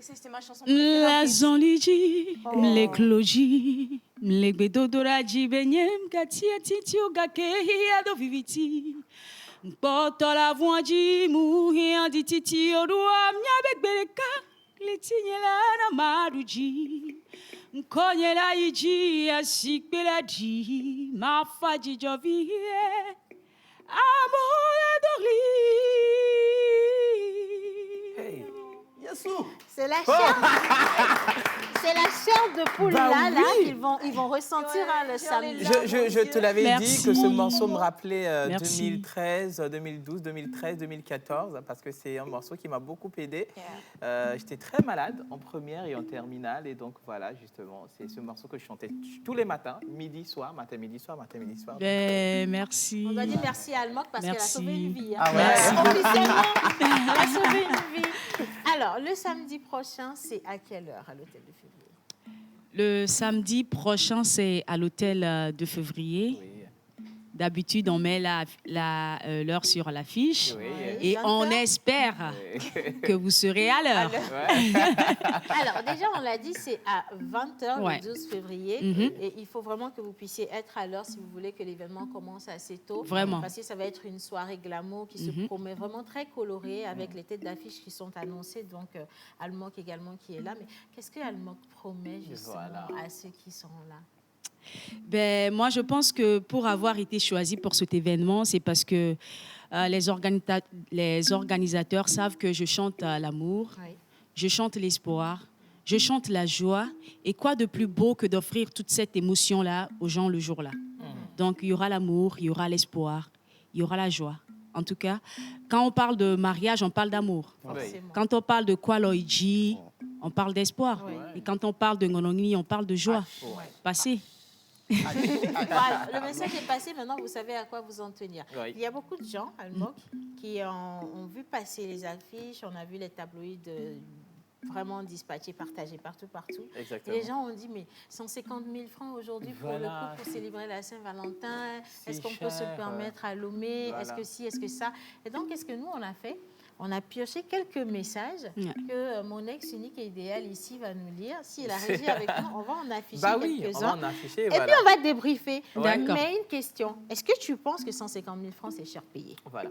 C'est ma chanson La zonliji, mlekloji, mlekbedodoraji benyem katia titio gakehi adoviviti. Poto la voinji muhi andi titio doa mnyabekbereka, letinyela na maruji. Nkonyela iji asikbeladi, ma faji jovie, amor adorli. C'est la chair. C'est la chair de poule là qu'ils vont ressentir le samedi. Je te l'avais dit que ce morceau me rappelait 2013, 2012, 2013, 2014, parce que c'est un morceau qui m'a beaucoup aidé. J'étais très malade en première et en terminale, et donc voilà, justement, c'est ce morceau que je chantais tous les matins, midi, soir, matin, midi, soir, matin, midi, soir. Merci. On doit dire merci à Almok parce qu'elle a sauvé une vie. Hein. Ah ouais. Officiellement, elle a sauvé une vie. Alors, le samedi prochain, c'est à quelle heure à l'hôtel de février? Le samedi prochain, c'est à l'hôtel de février. D'habitude, on met l'heure sur l'affiche et on espère que vous serez à l'heure. Alors, déjà, on l'a dit, c'est à 20h le 12 février. Et il faut vraiment que vous puissiez être à l'heure si vous voulez que l'événement commence assez tôt. Vraiment. Parce que ça va être une soirée glamour qui se promet vraiment très colorée avec les têtes d'affiche qui sont annoncées. Donc, Almok également qui est là. Mais qu'est-ce que Almok promet justement à ceux qui sont là? Ben, moi, je pense que pour avoir été choisi pour cet événement, c'est parce que les organisateurs savent que je chante l'amour, je chante l'espoir, je chante la joie. Et quoi de plus beau que d'offrir toute cette émotion-là aux gens le jour-là. Donc, il y aura l'amour, il y aura l'espoir, il y aura la joie. En tout cas, quand on parle de mariage, on parle d'amour. Quand on parle de Kwaloiji, on parle d'espoir. Et quand on parle de Ngonongni, on parle de joie. Passé. Voilà, le message est passé, maintenant vous savez à quoi vous en tenir. Oui. Il y a beaucoup de gens, Almok, qui ont vu passer les affiches, on a vu les tabloïds vraiment dispatchés, partagés partout. Exactement. Et les gens ont dit, mais 150 000 francs aujourd'hui pour le coup, pour célébrer la Saint-Valentin, est-ce qu'on peut se permettre à Lomé, est-ce que si, est-ce que ça. Et donc, qu'est-ce que nous, on a fait? On a pioché quelques messages que mon ex unique et idéal ici va nous lire. Si la régie avec nous, on va en afficher quelques-uns. On va en afficher, et voilà. puis, on va débriefer. D'accord. Mais une question, est-ce que tu penses que 150 000 francs, c'est cher payé? Voilà.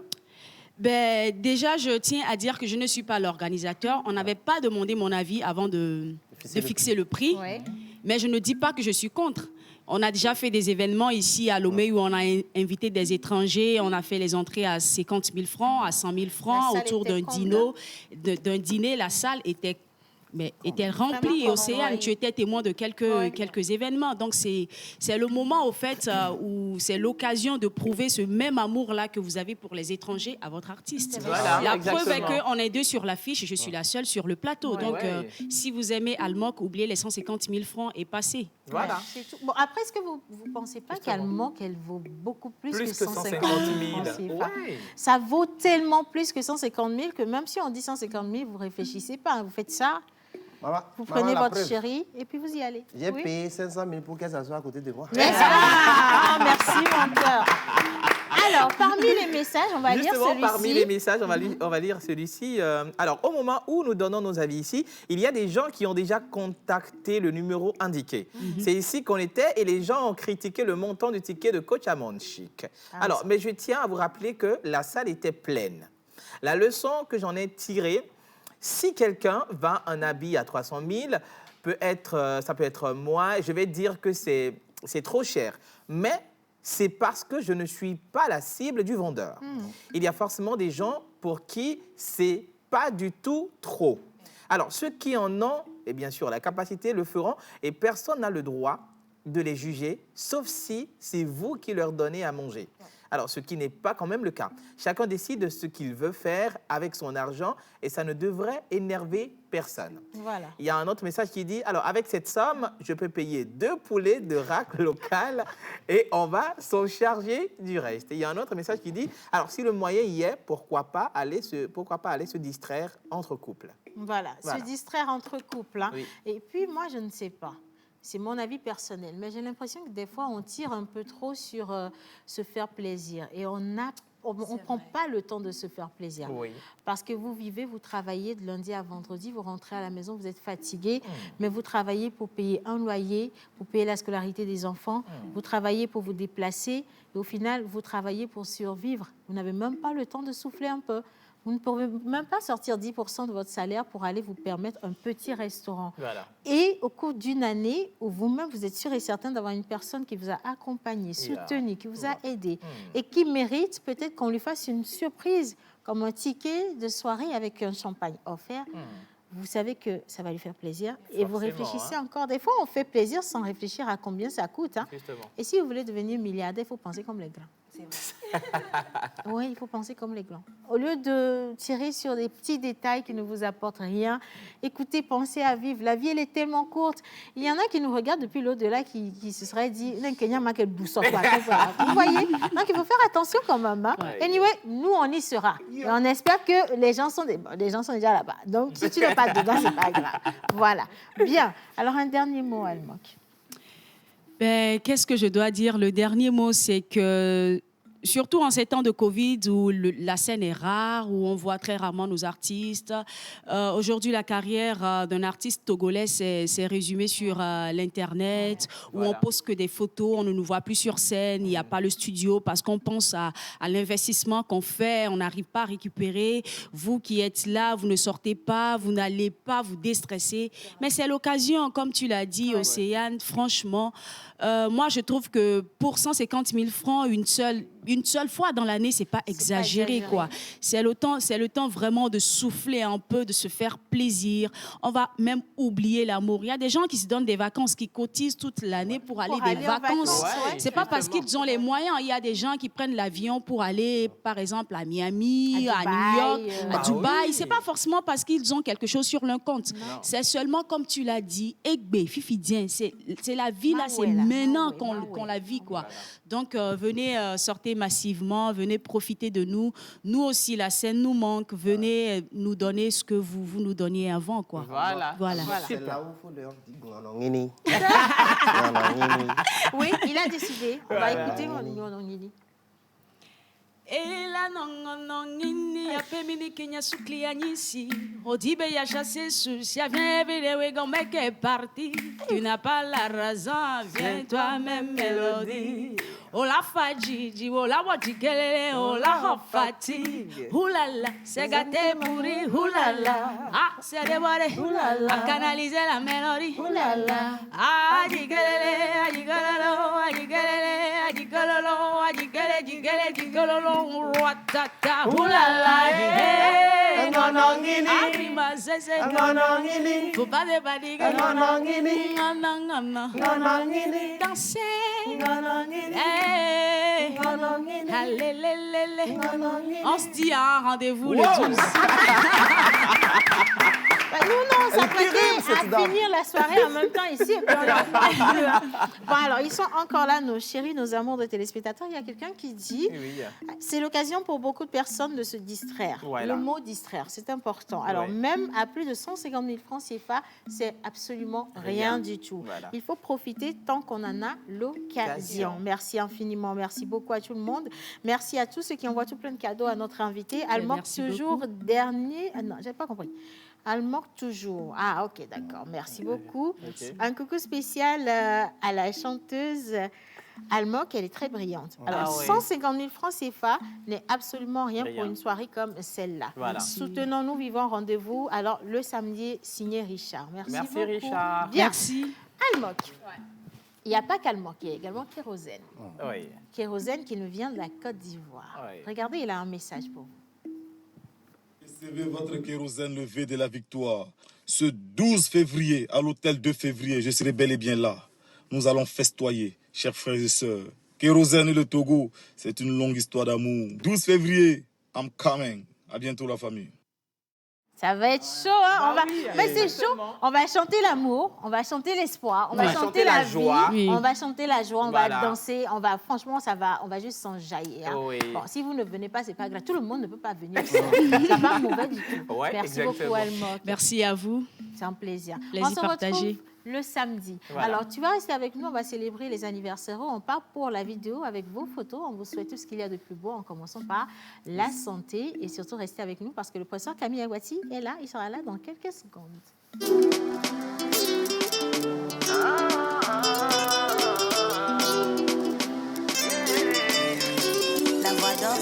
Ben, déjà, je tiens à dire que je ne suis pas l'organisateur. On n'avait pas demandé mon avis avant de fixer le prix. Ouais. Mais je ne dis pas que je suis contre. On a déjà fait des événements ici à Lomé où on a invité des étrangers. On a fait les entrées à 50 000 francs, à 100 000 francs, autour d'un dîner. La salle était remplie. Océane, tu étais témoin de quelques événements. Donc, c'est le moment, au fait, où c'est l'occasion de prouver ce même amour-là que vous avez pour les étrangers à votre artiste. Voilà, la exactement. preuve est qu'on est deux sur l'affiche et je suis la seule sur le plateau. Donc, si vous aimez Almok, oubliez les 150 000 francs et passez. Voilà. C'est tout. Bon, après, est-ce que vous ne pensez pas qu'Almok, elle vaut beaucoup plus que 150 000 francs? Ça vaut tellement plus que 150 000 que même si on dit 150 000, vous ne réfléchissez pas. Vous faites ça. Vous prenez votre chérie et puis vous y allez. J'ai payé 500 000 pour qu'elle s'assoie à côté de moi. Merci, mon cœur. Alors, parmi les messages, on va lire celui-ci. Parmi les messages, on va lire celui-ci. Alors, au moment où nous donnons nos avis ici, il y a des gens qui ont déjà contacté le numéro indiqué. C'est ici qu'on était et les gens ont critiqué le montant du ticket de Coach Chic. Alors, mais je tiens à vous rappeler que la salle était pleine. La leçon que j'en ai tirée, si quelqu'un vend un habit à 300 000, ça peut être moi, je vais dire que c'est trop cher. Mais c'est parce que je ne suis pas la cible du vendeur. Il y a forcément des gens pour qui c'est pas du tout trop. Alors, ceux qui en ont, et bien sûr, la capacité le feront et personne n'a le droit de les juger, sauf si c'est vous qui leur donnez à manger. Alors, ce qui n'est pas quand même le cas. Chacun décide de ce qu'il veut faire avec son argent et ça ne devrait énerver personne. Voilà. Il y a un autre message qui dit, alors avec cette somme, je peux payer 2 poulets de rack local et on va s'en charger du reste. Et il y a un autre message qui dit, alors si le moyen y est, pourquoi pas aller se distraire entre couples. Voilà, se distraire entre couples. Hein. Oui. Et puis, moi, je ne sais pas. C'est mon avis personnel, mais j'ai l'impression que des fois, on tire un peu trop sur se faire plaisir et on ne prend pas le temps de se faire plaisir. Oui. Parce que vous vivez, vous travaillez de lundi à vendredi, vous rentrez à la maison, vous êtes fatigué, mais vous travaillez pour payer un loyer, pour payer la scolarité des enfants, vous travaillez pour vous déplacer et au final, vous travaillez pour survivre. Vous n'avez même pas le temps de souffler un peu. Vous ne pouvez même pas sortir 10% de votre salaire pour aller vous permettre un petit restaurant. Voilà. Et au cours d'une année où vous-même, vous êtes sûr et certain d'avoir une personne qui vous a accompagné, soutenu, qui vous a aidé et qui mérite peut-être qu'on lui fasse une surprise, comme un ticket de soirée avec un champagne offert. Vous savez que ça va lui faire plaisir et vous réfléchissez encore. Des fois, on fait plaisir sans réfléchir à combien ça coûte. Hein. Et si vous voulez devenir milliardaire, il faut penser comme les grands. Oui, il faut penser comme les glands. Au lieu de tirer sur des petits détails qui ne vous apportent rien, écoutez, pensez à vivre. La vie, elle est tellement courte. Il y en a qui nous regardent depuis l'au-delà qui se seraient dit « Vous voyez? Donc, il faut faire attention quand même. Hein? Anyway, nous, on y sera. Et on espère que les gens sont déjà là-bas. Donc, si tu n'es pas dedans, c'est pas grave. Voilà. Bien. Alors, un dernier mot, Almok. Ben, qu'est-ce que je dois dire? Le dernier mot, c'est que surtout en ces temps de Covid où la scène est rare, où on voit très rarement nos artistes. Aujourd'hui, la carrière d'un artiste togolais s'est résumée sur l'Internet, où on poste que des photos, on ne nous voit plus sur scène, il n'y a pas le studio parce qu'on pense à l'investissement qu'on fait, on n'arrive pas à récupérer. Vous qui êtes là, vous ne sortez pas, vous n'allez pas vous déstresser. Mais c'est l'occasion, comme tu l'as dit, Océane, franchement, moi, je trouve que pour 150 000 francs, une seule une seule fois dans l'année, c'est pas exagéré, quoi. C'est le temps vraiment de souffler un peu, de se faire plaisir. On va même oublier l'amour. Il y a des gens qui se donnent des vacances, qui cotisent toute l'année pour aller des vacances. C'est pas parce qu'ils ont les moyens. Il y a des gens qui prennent l'avion pour aller, par exemple, à Miami, à New York, à Dubaï. C'est pas forcément parce qu'ils ont quelque chose sur leur compte. C'est seulement, comme tu l'as dit, Egbe, Fifidien, c'est la vie là, c'est maintenant qu'on la vit, quoi. Donc, venez sortir massivement, venez profiter de nous. Nous aussi, la scène nous manque. Venez nous donner ce que vous nous donniez avant, quoi. Voilà. C'est là où il faut leur dire Oui, il a décidé. On va écouter Ngonongini. Ela nongonongini ya femini kenya sukli ya nyisi Odibe ya chassé sous ya vient éveiller comme mec est parti. Tu n'as pas la raison, viens toi-même mélodie. Oh la fadji, oh la wajikelele, oh la hofati. Oulala, c'est gâté pourri, oulala. Ah, c'est déboré, oulala. À canaliser la mélodie, oulala. Ah, jikelele, ajikololo, ajikelele, ajikololo, ajikele, jikele, jikololo. Ouatata, oulala, eh, ngonongini, agrima zeze, ngonongini, faut pas déballer, ngonongini, ngonongini, danser, ngonongini, eh, ngonongini, allez, on se dit un rendez-vous le 12. Nous, on s'apprêtait à finir la soirée en même temps ici. Et puis bon, alors, ils sont encore là, nos chéris, nos amours de téléspectateurs. Il y a quelqu'un qui dit c'est l'occasion pour beaucoup de personnes de se distraire. Voilà. Le mot distraire, c'est important. Alors, même à plus de 150 000 francs CFA, c'est absolument rien du tout. Voilà. Il faut profiter tant qu'on en a l'occasion. Merci infiniment. Merci beaucoup à tout le monde. Merci à tous ceux qui envoient tout plein de cadeaux à notre invité. Almok, toujours beaucoup. Dernier. Ah non, je n'ai pas compris. Almok toujours. Ah, ok, d'accord. Merci beaucoup. Okay. Un coucou spécial à la chanteuse Almok, elle est très brillante. Alors, 150 000 francs CFA n'est absolument rien pour une soirée comme celle-là. Voilà. Soutenons-nous, vivons rendez-vous. Alors, le samedi, signé Richard. Merci beaucoup. Richard. Bien. Merci. Almok. Il n'y a pas qu'Almok, il y a également Kérosène. Oui. Kérosène qui nous vient de la Côte d'Ivoire. Regardez, il a un message pour vous. Recevez votre kérosène levé de la victoire. Ce 12 février, à l'hôtel 2 février, je serai bel et bien là. Nous allons festoyer, chers frères et sœurs. Kérosène et le Togo, c'est une longue histoire d'amour. 12 février, I'm coming. À bientôt la famille. Ça va être chaud, hein? Mais c'est chaud. On va chanter l'amour, on va chanter l'espoir, on va chanter la joie, on va chanter la joie, on va danser, franchement, on va juste s'enjailler. Hein? Oui. Bon, si vous ne venez pas, c'est pas grave. Tout le monde ne peut pas venir. Ça va mauvais du tout. Merci beaucoup, Almok. Merci à vous. C'est un plaisir. Plaisir partagé. Le samedi. Voilà. Alors, tu vas rester avec nous, on va célébrer les anniversaires. On part pour la vidéo avec vos photos. On vous souhaite tout ce qu'il y a de plus beau, en commençant par la santé et surtout restez avec nous parce que le professeur Camille Awati est là, il sera là dans quelques secondes. La voix d'or.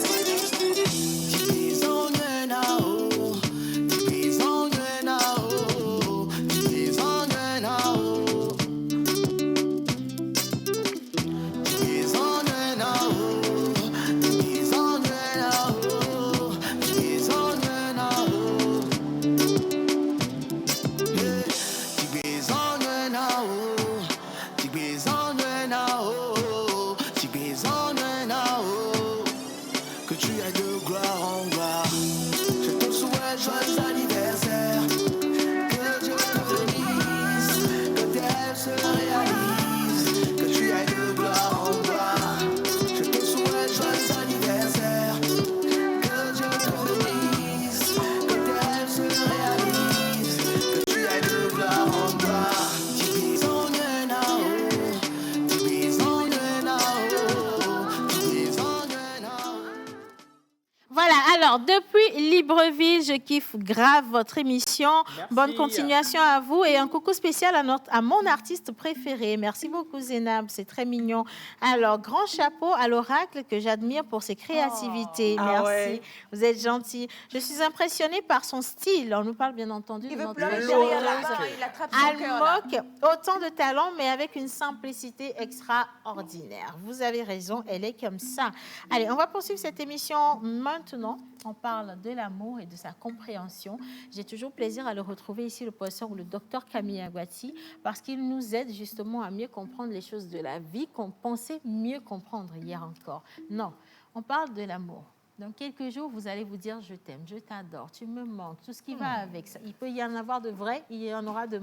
Alors, depuis Libreville, je kiffe grave votre émission. Merci. Bonne continuation à vous et un coucou spécial à mon artiste préféré. Merci beaucoup, Zénab, c'est très mignon. Alors, grand chapeau à l'oracle que j'admire pour ses créativités. Ah Merci, ouais. vous êtes gentil. Je suis impressionnée par son style. On nous parle bien entendu de notre pleurer joueuse. derrière la main, il attrape son cœur, là. Almok, autant de talent, mais avec une simplicité extraordinaire. Vous avez raison, elle est comme ça. Allez, on va poursuivre cette émission maintenant. On parle de l'amour et de sa compréhension. J'ai toujours plaisir à le retrouver ici, le professeur ou le docteur Camille Aguati, parce qu'il nous aide justement à mieux comprendre les choses de la vie qu'on pensait mieux comprendre hier encore. Non, on parle de l'amour. Dans quelques jours, vous allez vous dire « je t'aime, je t'adore, tu me manques », tout ce qui va avec ça. Il peut y en avoir de vrai, il y en aura de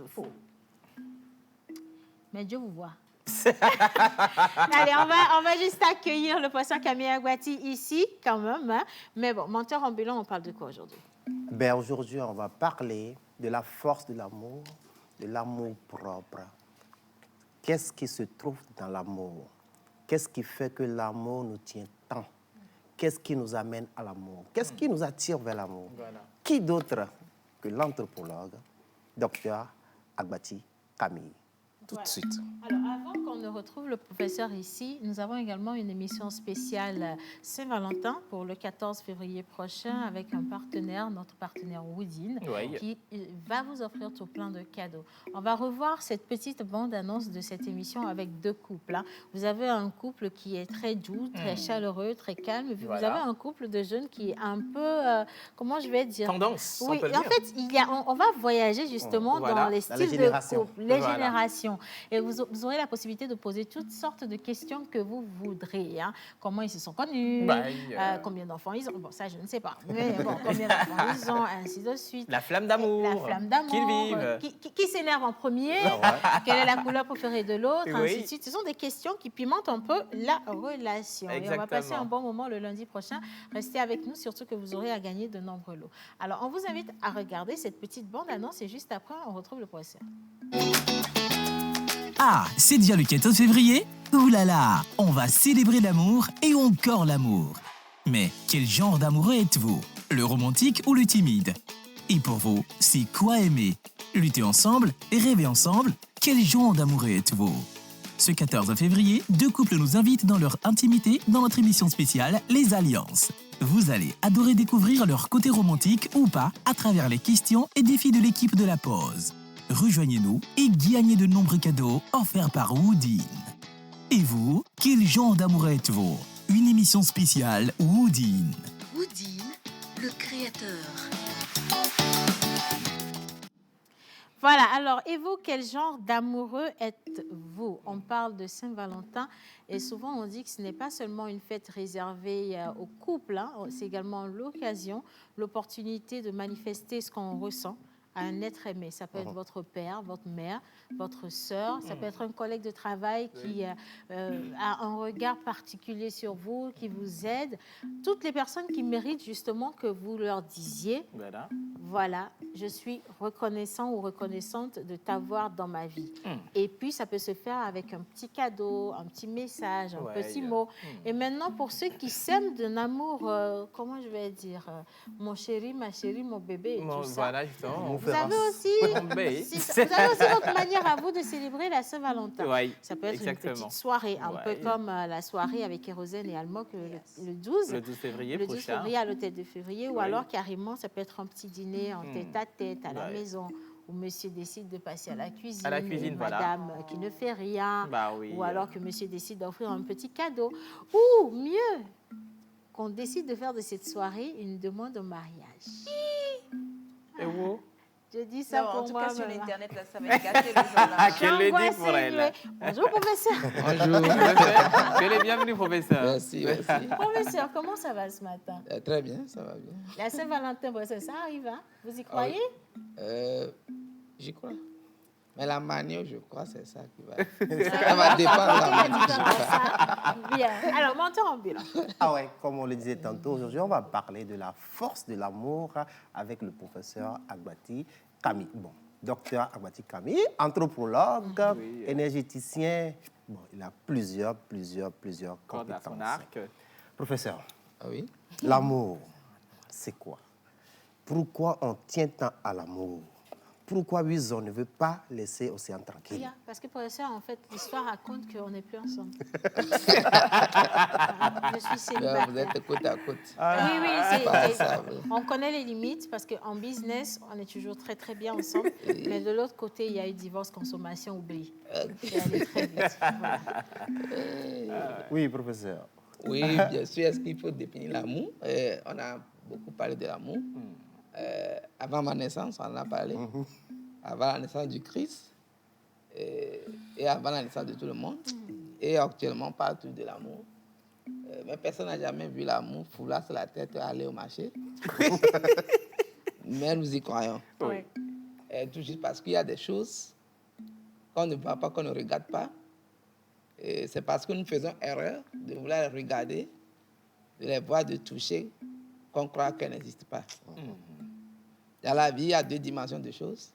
faux. Mais Dieu vous voit. Allez, on va juste accueillir le professeur Camille Aguati ici, quand même. Hein. Mais bon, menteur ambulant, on parle de quoi aujourd'hui? Ben, aujourd'hui, on va parler de la force de l'amour propre. Qu'est-ce qui se trouve dans l'amour? Qu'est-ce qui fait que l'amour nous tient tant? Qu'est-ce qui nous amène à l'amour? Qu'est-ce qui nous attire vers l'amour? Voilà. Qui d'autre que l'anthropologue, docteur Aguati Camille? Tout de suite. Alors, avant qu'on ne retrouve le professeur ici, nous avons également une émission spéciale Saint-Valentin pour le 14 février prochain avec un partenaire, notre partenaire Woodin, qui va vous offrir tout plein de cadeaux. On va revoir cette petite bande-annonce de cette émission avec deux couples. Hein. Vous avez un couple qui est très doux, très chaleureux, très calme. Puis vous avez un couple de jeunes qui est un peu, comment je vais dire? Tendance, oui, on peut le en dire. fait, on va voyager justement dans les styles de couple, les générations. Et vous aurez la possibilité de poser toutes sortes de questions que vous voudrez. Hein. Comment ils se sont connus, combien d'enfants ils ont. Bon, ça, je ne sais pas. Mais bon, combien d'enfants ils ont, ainsi de suite. La flamme d'amour. La flamme d'amour. Qu'ils vivent. Qui s'énerve en premier? Quelle est la couleur préférée de l'autre? Ainsi de suite. Ce sont des questions qui pimentent un peu la relation. Exactement. Et on va passer un bon moment le lundi prochain. Restez avec nous, surtout que vous aurez à gagner de nombreux lots. Alors, on vous invite à regarder cette petite bande-annonce et juste après, on retrouve le professeur. Ah, c'est déjà le 14 février? Ouh là là, on va célébrer l'amour et encore l'amour. Mais quel genre d'amoureux êtes-vous? Le romantique ou le timide? Et pour vous, c'est quoi aimer? Lutter ensemble et rêver ensemble? Quel genre d'amoureux êtes-vous? Ce 14 février, deux couples nous invitent dans leur intimité dans notre émission spéciale Les Alliances. Vous allez adorer découvrir leur côté romantique ou pas à travers les questions et défis de l'équipe de la pause. Rejoignez-nous et gagnez de nombreux cadeaux offerts par Woodin. Et vous, quel genre d'amoureux êtes-vous? Une émission spéciale Woodin. Woodin, le créateur. Voilà, alors, et vous, quel genre d'amoureux êtes-vous? On parle de Saint-Valentin et souvent on dit que ce n'est pas seulement une fête réservée aux couples, hein, c'est également l'occasion, l'opportunité de manifester ce qu'on ressent à un être aimé. Ça peut être votre père, votre mère, votre sœur, ça peut être un collègue de travail qui a un regard particulier sur vous, qui vous aide. Toutes les personnes qui méritent justement que vous leur disiez, voilà, je suis reconnaissant ou reconnaissante de t'avoir dans ma vie. Et puis, ça peut se faire avec un petit cadeau, un petit message, un petit mot. Et maintenant, pour ceux qui s'aiment d'un amour, comment je vais dire, mon chéri, ma chérie, mon bébé et tout ça. Voilà, justement. Vous avez aussi votre manière à vous de célébrer la Saint-Valentin. Ça peut être une petite soirée, un peu comme la soirée avec Kérosène et Almok le 12. Le 12 février le 12 prochain. février à l'hôtel de février. Ou alors, carrément, ça peut être un petit dîner en tête-à-tête à la maison. Où monsieur décide de passer à la cuisine, et madame qui ne fait rien, ou alors que monsieur décide d'offrir un petit cadeau. Ou mieux, qu'on décide de faire de cette soirée une demande en mariage. Et vous? Je dis ça pour moi. En tout cas, sur l'Internet, là, ça va être gâté le jour-là. Qu'elle le dit pour elle. Bonjour, professeur. Bonjour, professeur. Soyez les bienvenus, professeur. Merci, merci. Professeur, comment ça va ce matin? Très bien, ça va bien. La Saint-Valentin, ça arrive, hein? Vous y croyez? J'y crois. Mais la manière, je crois, c'est ça qui va... Ça va dépendre de la manière. Bien. Alors, menteur ambulant. Ah ouais, comme on le disait tantôt, aujourd'hui, on va parler de la force de l'amour avec le professeur Aguati Camille. Bon, docteur Aguati Camille, anthropologue, énergéticien. Bon, il a plusieurs compétences. Cordes à son arc. Professeur, Ah oui. L'amour, c'est quoi? Pourquoi on tient tant à l'amour? Pourquoi Wison ne veut pas laisser Océan tranquille? Parce que pour ça, en fait, l'histoire raconte qu'on n'est plus ensemble. Je suis célibataire. Vous êtes côte à côte. Oui, on connaît les limites parce qu'en business, on est toujours très très bien ensemble. Mais de l'autre côté, il y a eu divorce, consommation, oubli. C'est allé très vite. Voilà. Oui, professeur. Oui, bien sûr. Est-ce qu'il faut définir l'amour? On a beaucoup parlé de l'amour. Avant ma naissance, on en a parlé. Avant la naissance du Christ et avant la naissance de tout le monde. Et actuellement, on parle tout de l'amour. Mais personne n'a jamais vu l'amour foulard sur la tête aller au marché. Mais nous y croyons. Oui. Tout juste parce qu'il y a des choses qu'on ne voit pas, qu'on ne regarde pas. Et c'est parce que nous faisons erreur de vouloir les regarder, de les voir, de toucher, qu'on croit qu'elles n'existent pas. Dans la vie, il y a deux dimensions de choses.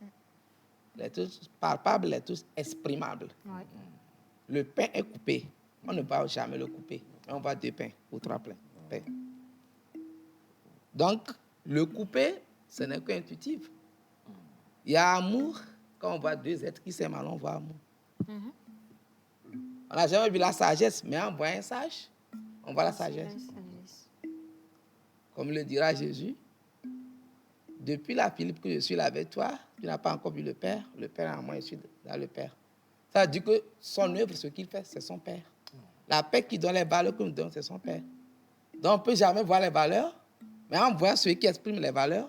Les tous palpables, les tous exprimables. Oui. Le pain est coupé. On ne va jamais le couper. Mais on voit 2 pains ou 3 pains. Donc, le couper, ce n'est qu'intuitif. Il y a amour. Quand on voit 2 êtres qui s'aiment, on voit amour. On n'a jamais vu la sagesse, mais on voit un sage, on voit la sagesse. Comme le dira Jésus, depuis la Philippe que je suis là avec toi, tu n'as pas encore vu le Père en moi, je suis dans le Père. Ça veut dire que son œuvre, ce qu'il fait, c'est son Père. La paix qui donne les valeurs que nous donnons, c'est son Père. Donc on ne peut jamais voir les valeurs, mais en voyant ceux qui expriment les valeurs,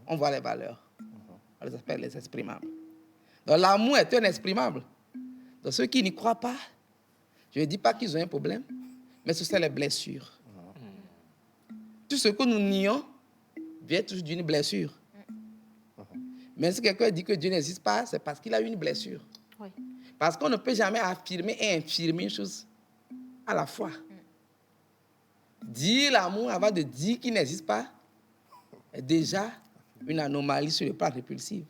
on voit les valeurs. On les appelle les exprimables. Donc l'amour est un exprimable. Donc ceux qui n'y croient pas, je ne dis pas qu'ils ont un problème, mais ce sont les blessures. Tout ce que nous nions vient toujours d'une blessure. Mais si quelqu'un dit que Dieu n'existe pas, c'est parce qu'il a eu une blessure. Oui. Parce qu'on ne peut jamais affirmer et infirmer une chose à la fois. Dire l'amour avant de dire qu'il n'existe pas est déjà une anomalie sur le plan répulsif.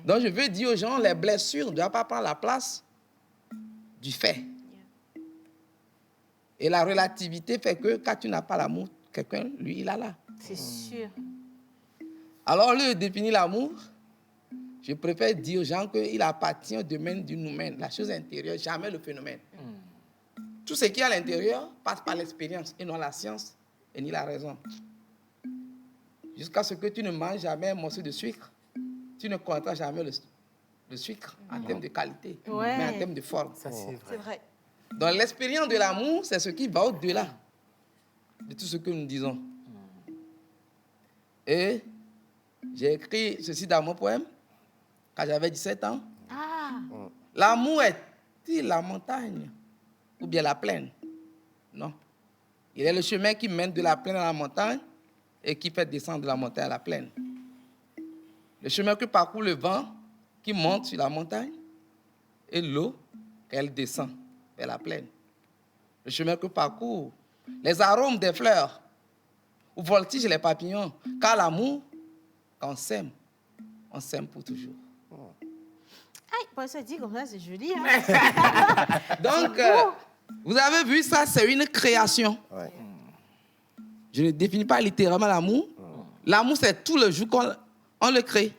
Donc je veux dire aux gens, les blessures ne doivent pas prendre la place du fait. Et la relativité fait que quand tu n'as pas l'amour, quelqu'un, lui, il a là. C'est sûr. Alors, au lieu de définir l'amour, je préfère dire aux gens qu'il appartient au domaine du nous-mêmes, la chose intérieure, jamais le phénomène. Tout ce qui est à l'intérieur passe par l'expérience et non la science et ni la raison. Jusqu'à ce que tu ne manges jamais un morceau de sucre, tu ne connaîtras jamais le sucre en termes de qualité, mais en termes de forme. Ça, c'est vrai. Donc, l'expérience de l'amour, c'est ce qui va au-delà de tout ce que nous disons. Et j'ai écrit ceci dans mon poème quand j'avais 17 ans. L'amour est-il la montagne ou bien la plaine? Non. Il est le chemin qui mène de la plaine à la montagne et qui fait descendre de la montagne à la plaine. Le chemin que parcourt le vent qui monte sur la montagne et l'eau qu'elle descend vers la plaine. Le chemin que parcourent les arômes des fleurs où voltigent les papillons. Car l'amour, quand on s'aime pour toujours. Aïe, pour ça dit comme ça, c'est joli. Donc, vous avez vu, ça, c'est une création. Je ne définis pas littéralement l'amour. L'amour, c'est tout le jour qu'on le crée.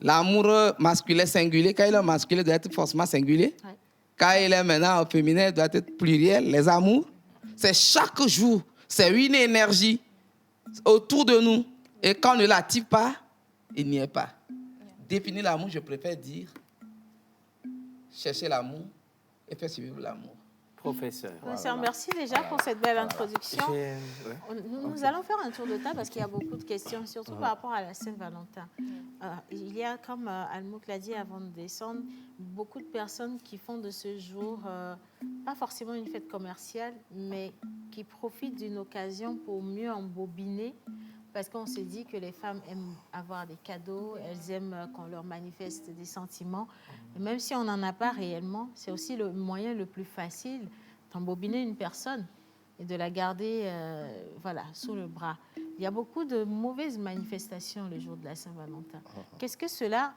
L'amour masculin singulier, quand il est masculin, doit être forcément singulier. Quand il est maintenant au féminin, doit être pluriel. Les amours, c'est chaque jour. C'est une énergie autour de nous. Et quand on ne l'active pas, il n'y est pas. Définir l'amour, je préfère dire chercher l'amour et faire suivre l'amour. Professeur. Professeur, merci déjà pour cette belle introduction. Nous allons faire un tour de table parce qu'il y a beaucoup de questions, surtout par rapport à la Saint-Valentin. Il y a, comme Almouk l'a dit avant de descendre, beaucoup de personnes qui font de ce jour, pas forcément une fête commerciale, mais qui profitent d'une occasion pour mieux embobiner. Parce qu'on se dit que les femmes aiment avoir des cadeaux, elles aiment qu'on leur manifeste des sentiments. Et même si on n'en a pas réellement, c'est aussi le moyen le plus facile d'embobiner une personne et de la garder sous le bras. Il y a beaucoup de mauvaises manifestations le jour de la Saint-Valentin. Qu'est-ce que cela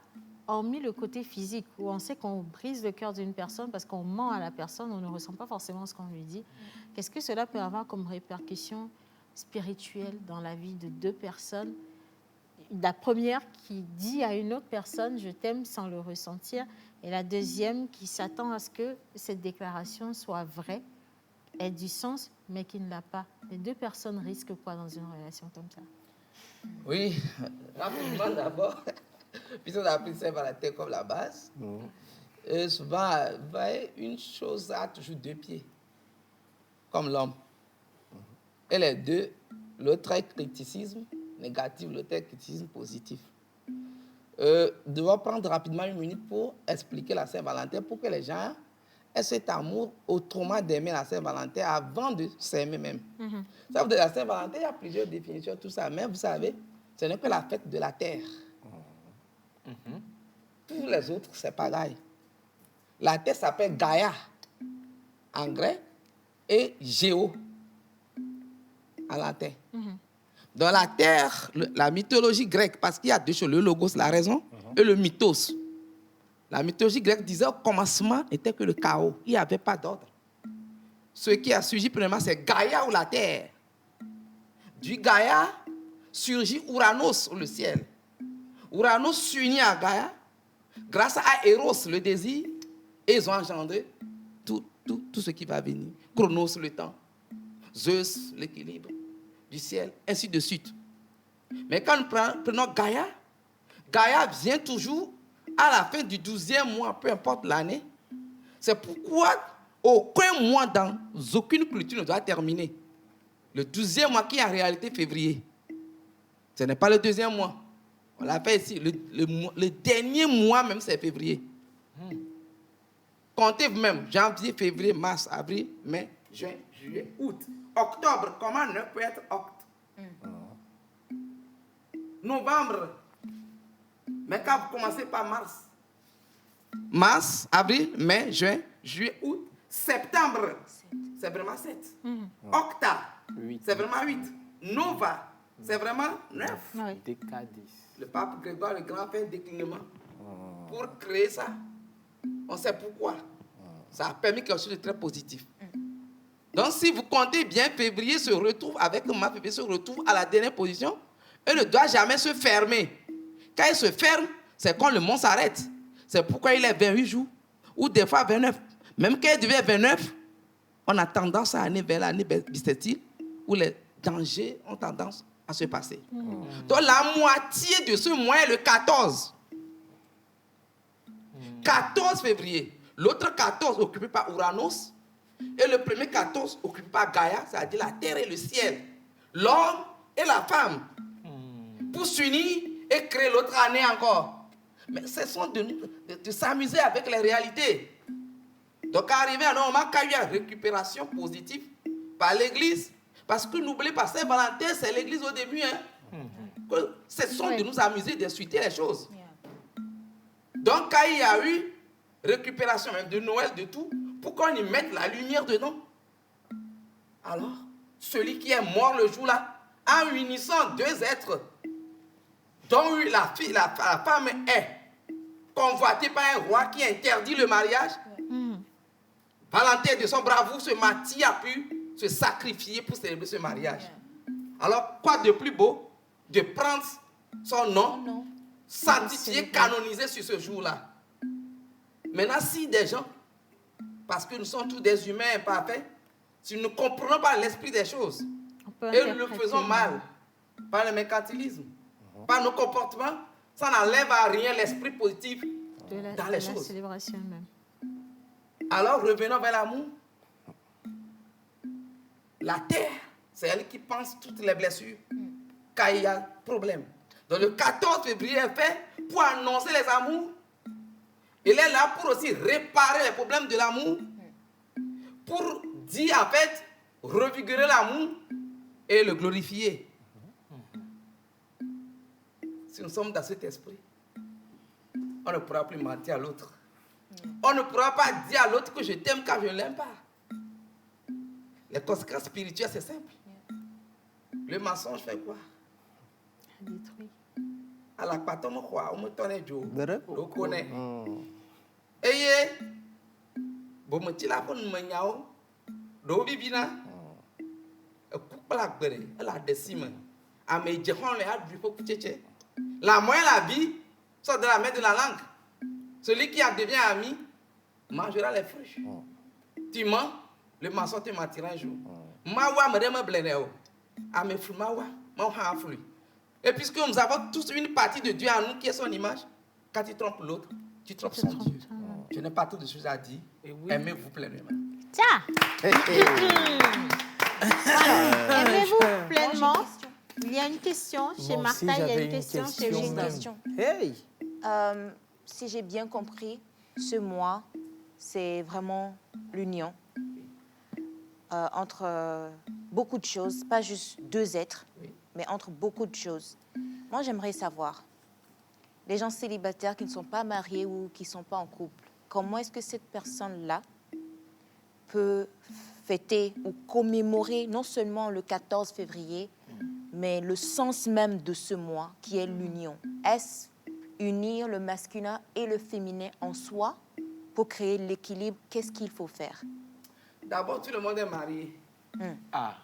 hormis le côté physique, où on sait qu'on brise le cœur d'une personne parce qu'on ment à la personne, on ne ressent pas forcément ce qu'on lui dit, qu'est-ce que cela peut avoir comme répercussion spirituelle dans la vie de deux personnes? La première qui dit à une autre personne « je t'aime » sans le ressentir, et la deuxième qui s'attend à ce que cette déclaration soit vraie, ait du sens, mais qui ne l'a pas. Les deux personnes risquent quoi dans une relation comme ça? Oui, rapidement d'abord, puisqu'on a pris Saint-Valentin comme la base, souvent, une chose a toujours deux pieds, comme l'homme. Et les deux, l'autre est criticisme négatif, l'autre est criticisme positif. Devons prendre rapidement 1 minute pour expliquer la Saint-Valentin, pour que les gens aient cet amour autrement d'aimer la Saint-Valentin avant de s'aimer même. Ça, de la Saint-Valentin, il y a plusieurs définitions, tout ça, mais vous savez, ce n'est que la fête de la terre. Tous les autres, c'est pareil. La terre s'appelle Gaïa en grec et Géo en latin. Dans la terre, la mythologie grecque, parce qu'il y a deux choses, le logos, la raison, et le mythos. La mythologie grecque disait au commencement n'était que le chaos. Il n'y avait pas d'ordre. Ce qui a surgi premièrement, c'est Gaïa ou la terre. Du Gaïa surgit Uranos, le ciel. Uranos s'unit à Gaïa grâce à Eros, le désir, et ils ont engendré tout ce qui va venir. Chronos, le temps. Zeus, l'équilibre du ciel, ainsi de suite. Mais quand nous prenons Gaïa, Gaïa vient toujours à la fin du 12e mois, peu importe l'année. C'est pourquoi aucun mois dans aucune culture ne doit terminer. Le 12e mois qui est en réalité février. Ce n'est pas le 2e mois. On l'a fait ici. Le dernier mois même, c'est février. Comptez vous-même. Janvier, février, mars, avril, mai, juin, juillet, août. Octobre, comment ne peut être octobre? Novembre. Mais quand vous commencez par mars. Mars, avril, mai, juin, juillet, août. Septembre, c'est vraiment 7. Octa, c'est vraiment 8. Nova, c'est vraiment 9. Le pape Grégoire le Grand fait un déclinement pour créer ça. On sait pourquoi. Ça a permis quelque chose de très positif. Donc, si vous comptez bien, février se retrouve avec mars, février se retrouve à la dernière position et ne doit jamais se fermer. Quand il se ferme, c'est quand le monde s'arrête. C'est pourquoi il est 28 jours ou des fois 29. Même quand il devient 29, on a tendance à aller vers l'année bissextile où les dangers ont tendance à se passer. Donc, la moitié de ce mois est le 14. 14 février. L'autre 14 occupé par Uranos. Et le premier 14 occupé par Gaïa, c'est-à-dire la terre et le ciel. L'homme et la femme. Pour s'unir et créer l'autre année encore. Mais ce sont de s'amuser avec les réalités. Donc, arrivé à un moment quand il y a une récupération positive par l'Église, parce que n'oubliez pas, Saint-Valentin, c'est l'Église au début. Ce sont de nous amuser, de suiter les choses. Donc, quand il y a eu récupération même de Noël, de tout, pourquoi on y mette la lumière dedans? Alors, celui qui est mort le jour-là, en unissant deux êtres, dont la femme est convoitée par un roi qui interdit le mariage, Valentin de son bravoure, ce martyr a pu se sacrifier pour célébrer ce mariage. Alors, quoi de plus beau de prendre son nom, sanctifié, canonisé sur ce jour-là. Maintenant, si des gens, parce que nous sommes tous des humains imparfaits, si nous ne comprenons pas l'esprit des choses, et nous le faisons mal, par le mercantilisme, par nos comportements, ça n'enlève à rien l'esprit positif dans les choses. Célébration même. Alors, revenons vers l'amour. La terre, c'est elle qui pense toutes les blessures, quand il y a problème. Donc, le 14 février, elle fait pour annoncer les amours. Elle est là pour aussi réparer les problèmes de l'amour, pour dire, en fait, revigorer l'amour et le glorifier. Si nous sommes dans cet esprit, on ne pourra plus mentir à l'autre. On ne pourra pas dire à l'autre que je t'aime car je ne l'aime pas. Les conséquences spirituelles, c'est simple. Le mensonge fait quoi? Détruit. à la patome quoi, on me tonne jo. On connaît. Et bon me tila pour me nyao. Do bibina. Coupe la gbere, elle a décime. À mes jehon les a du faut tchétché. La moelle la vie sort de la main de la langue. Celui qui a devient ami mangera les fruits. Tu mens, le mensonge te mentira un jour. Mawa me reme blénéo. À mes fruits, mawa, mawa fruit. Et puisque nous avons tous une partie de Dieu en nous qui est son image, quand tu trompes l'autre, tu trompes son Dieu. Je n'ai pas tout de suite à dire. Aimez-vous pleinement. Tiens. Aimez-vous pleinement? Il y a une question chez Martha, il y a une question chez vous. Hey. Si j'ai bien compris, ce mois, c'est vraiment l'union entre beaucoup de choses, pas juste deux êtres, mais entre beaucoup de choses. Moi, j'aimerais savoir, les gens célibataires qui ne sont pas mariés ou qui ne sont pas en couple, comment est-ce que cette personne-là peut fêter ou commémorer non seulement le 14 février, mais le sens même de ce mois qui est l'union? Est-ce unir le masculin et le féminin en soi pour créer l'équilibre? Qu'est-ce qu'il faut faire? D'abord, tout le monde est marié. Ah.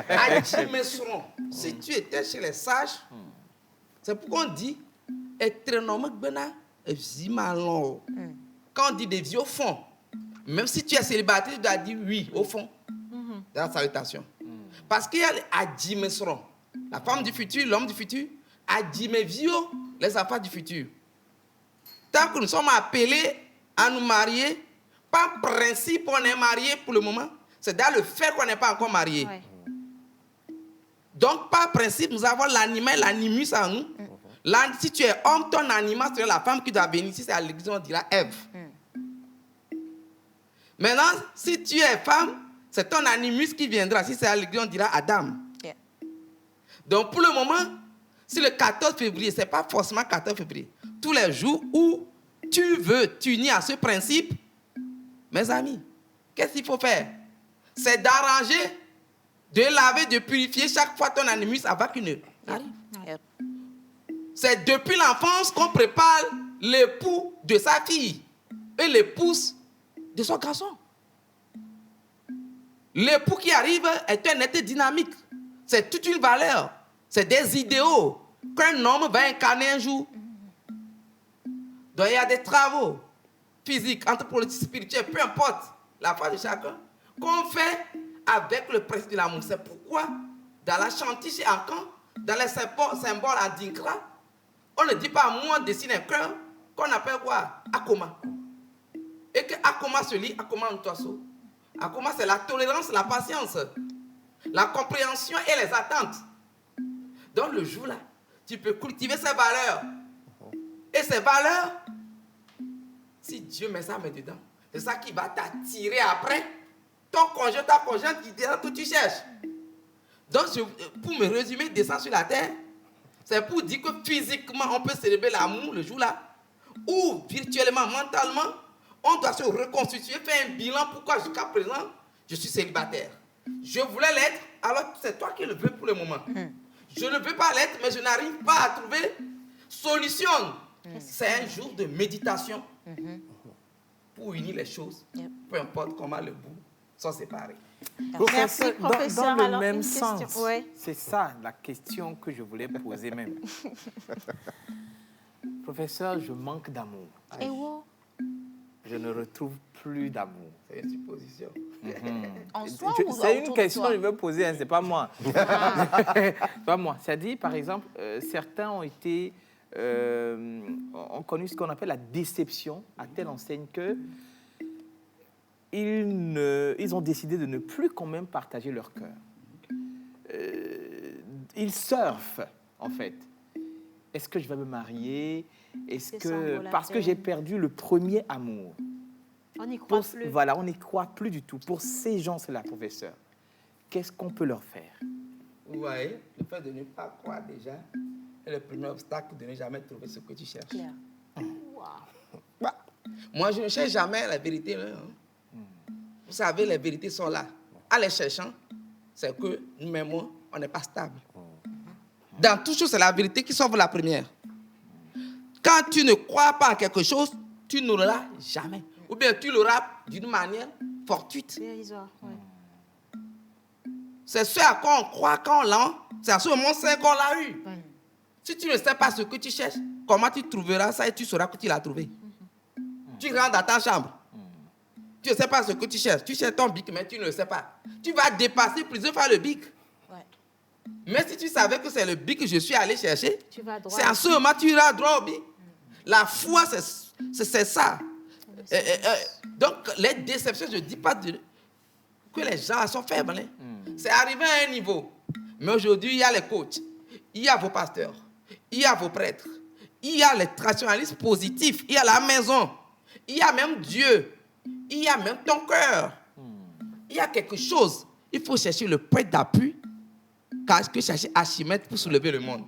Adjimesron, si tu étais chez les sages, c'est pourquoi on dit quand on dit des vies au fond, même si tu es célibataire, tu dois dire oui au fond de la salutation. Parce qu'il y a Adjimesron, la femme du futur, l'homme du futur, Adjimevio, les enfants du futur. Tant que nous sommes appelés à nous marier, par principe, on est marié pour le moment. C'est dans le fait qu'on n'est pas encore marié. Ouais. Donc, par principe, nous avons l'animal, l'animus en nous. Si tu es homme, ton animal, c'est la femme qui doit venir. Si c'est à l'église, on dira Ève. Maintenant, si tu es femme, c'est ton animus qui viendra. Si c'est à l'église, on dira Adam. Yeah. Donc, pour le moment, si le 14 février, ce n'est pas forcément 14 février. Tous les jours où tu veux t'unir à ce principe, mes amis, qu'est-ce qu'il faut faire? C'est d'arranger, de laver, de purifier chaque fois ton animus avant qu'il ne arrive. C'est depuis l'enfance qu'on prépare l'époux de sa fille et l'épouse de son garçon. L'époux qui arrive est un être dynamique. C'est toute une valeur. C'est des idéaux qu'un homme va incarner un jour. Donc il y a des travaux physiques, anthropologiques, spirituels, peu importe la foi de chacun, qu'on fait avec le principe de l'amour. C'est pourquoi dans la chantier chez Ankan, dans les symboles en Dinkra, on ne dit pas moi, on dessine un cœur qu'on appelle quoi? Akoma. Et que Akoma se lit Akoma Ntoaso. Akoma, c'est la tolérance, la patience, la compréhension et les attentes. Donc le jour-là, tu peux cultiver ces valeurs. Et ces valeurs, si Dieu met ça dedans, c'est ça qui va t'attirer après. Ton conjoint, ta conjointe qui dira que tu cherches. Donc, pour me résumer, descendre sur la terre, c'est pour dire que physiquement, on peut célébrer l'amour le jour-là, ou virtuellement, mentalement, on doit se reconstituer, faire un bilan. Pourquoi jusqu'à présent, je suis célibataire? Je voulais l'être, alors c'est toi qui le veux pour le moment. Je ne veux pas l'être, mais je n'arrive pas à trouver solution. C'est un jour de méditation pour unir les choses, peu importe comment le bout sont séparés. Merci, professeur. Dans le même sens, c'est ça la question que je voulais poser même. Professeur, je manque d'amour. Je ne retrouve plus d'amour. C'est une supposition. C'est une question que je veux poser, hein, c'est pas moi. C'est pas moi. C'est-à-dire, par exemple, certains ont été... ont connu ce qu'on appelle la déception à telle enseigne que ils ont décidé de ne plus quand même partager leur cœur. Ils surfent, en fait. Est-ce que je vais me marier? Parce que j'ai perdu le premier amour. On n'y croit plus. Voilà, on n'y croit plus du tout. Pour ces gens-là, professeur, qu'est-ce qu'on peut leur faire? Vous voyez, le fait de ne pas croire déjà est le premier obstacle de ne jamais trouver ce que tu cherches. Moi, je ne cherche jamais la vérité. Hein. Vous savez, les vérités sont là. En les cherchant, c'est que nous-mêmes, on n'est pas stable. Dans toute chose, c'est la vérité qui sauve la première. Quand tu ne crois pas en quelque chose, tu ne l'auras jamais. Ou bien tu l'auras d'une manière fortuite. C'est ce à quoi on croit quand on l'a. C'est à ce moment qu'on l'a eu. Si tu ne sais pas ce que tu cherches, comment tu trouveras ça et tu sauras que tu l'as trouvé? Tu rentres dans ta chambre. Tu ne sais pas ce que tu cherches. Tu cherches ton bic, mais tu ne le sais pas. Tu vas dépasser plusieurs fois le bic. Mais si tu savais que c'est le bic que je suis allé chercher, c'est à ce moment que tu iras droit au bic. La foi, c'est ça. Donc, les déceptions, je ne dis pas que les gens sont faibles. Hein. C'est arrivé à un niveau. Mais aujourd'hui, il y a les coachs, il y a vos pasteurs, il y a vos prêtres, il y a les traditionalistes positifs, il y a la maison, il y a même Dieu, il y a même ton cœur. Il y a quelque chose. Il faut chercher le point d'appui que chercher Archimède pour soulever le monde.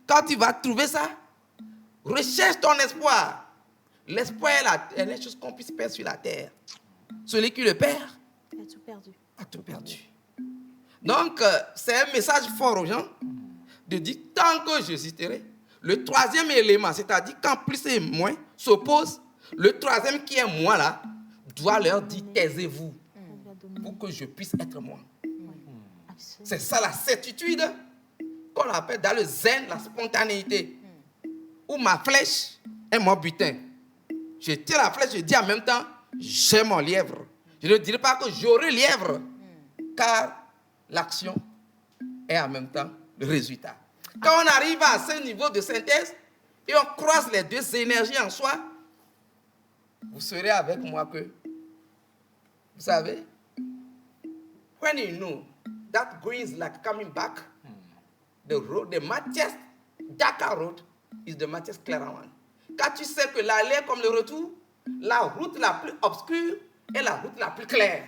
Quand tu vas trouver ça, recherche ton espoir. L'espoir est la chose qu'on puisse perdre sur la terre. Celui qui le perd a tout perdu. A tout perdu. Donc, c'est un message fort aux gens de dire tant que j'existerai. Le troisième élément, c'est-à-dire quand plus et moins s'opposent, le troisième qui est moi là, doit leur dire taisez-vous pour que je puisse être moi. C'est ça la certitude qu'on appelle dans le zen la spontanéité. Où ma flèche est mon butin. Je tire la flèche, je dis en même temps, j'ai mon lièvre. Je ne dirai pas que j'aurai lièvre, car l'action est en même temps le résultat. Quand on arrive à ce niveau de synthèse et on croise les deux énergies en soi, vous serez avec moi que, vous savez, when you know that green is like coming back, the road, the mightiest darker road is the mightiest clearer one. Quand tu sais que l'aller est comme le retour, la route la plus obscure est la route la plus claire.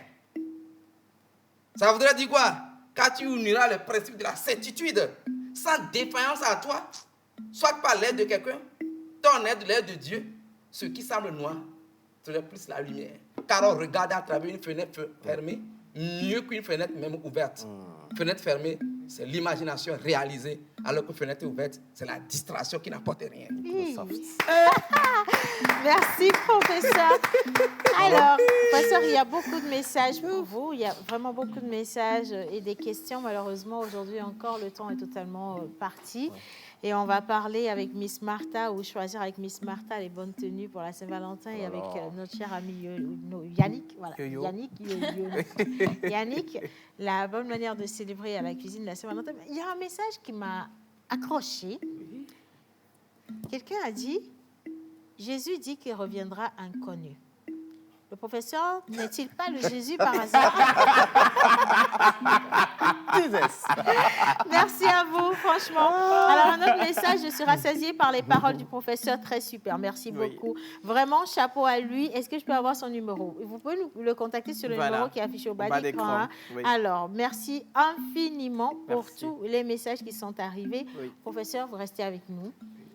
Ça voudrait dire quoi? Quand tu uniras le principe de la certitude, sans défaillance à toi, soit par l'aide de quelqu'un, ton aide, l'aide de Dieu, ce qui semble noir serait plus la lumière. Car on regarde à travers une fenêtre fermée, mieux qu'une fenêtre même ouverte. Fenêtre fermée, c'est l'imagination réalisée, alors que fenêtre ouverte, c'est la distraction qui n'apporte rien. Merci, professeur. Alors, professeur, il y a beaucoup de messages pour vous. Il y a vraiment beaucoup de messages et des questions. Malheureusement, aujourd'hui encore, le temps est totalement parti. Et on va parler avec Miss Martha, ou choisir avec Miss Martha les bonnes tenues pour la Saint-Valentin, et avec notre cher ami Yannick. Voilà. Yannick, la bonne manière de célébrer à la cuisine la Saint-Valentin. Il y a un message qui m'a accroché. Quelqu'un a dit, Jésus dit qu'il reviendra inconnu. Le professeur n'est-il pas le Jésus par hasard? Merci à vous, franchement. Alors, un autre message, je suis rassasiée par les paroles du professeur, très super. Merci beaucoup. Vraiment, chapeau à lui. Est-ce que je peux avoir son numéro? Vous pouvez le contacter sur le numéro qui est affiché au bas d'écran. Hein? Alors, merci infiniment pour tous les messages qui sont arrivés. Professeur, vous restez avec nous.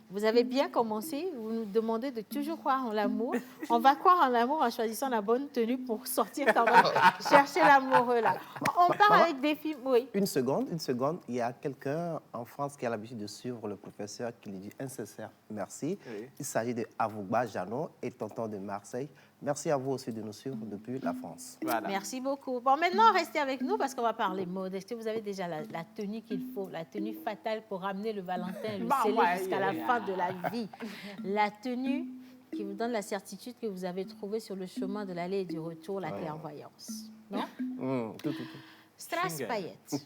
Vous avez bien commencé, vous nous demandez de toujours croire en l'amour. On va croire en l'amour en choisissant la bonne tenue pour sortir quand même, chercher l'amoureux là. On part avec des films, oui. Une seconde. Il y a quelqu'un en France qui a l'habitude de suivre le professeur qui lui dit un sincère merci. Oui. Il s'agit de Avougba Jeannot et tonton de Marseille. Merci à vous aussi de nous suivre depuis la France. Voilà. Merci beaucoup. Bon, maintenant, restez avec nous parce qu'on va parler mode. Est-ce que vous avez déjà la tenue qu'il faut, la tenue fatale pour ramener le Valentin, le sceller jusqu'à la fin de la vie? La tenue qui vous donne la certitude que vous avez trouvé sur le chemin de l'aller et du retour, la clairvoyance. Non? Tout. Strass paillettes.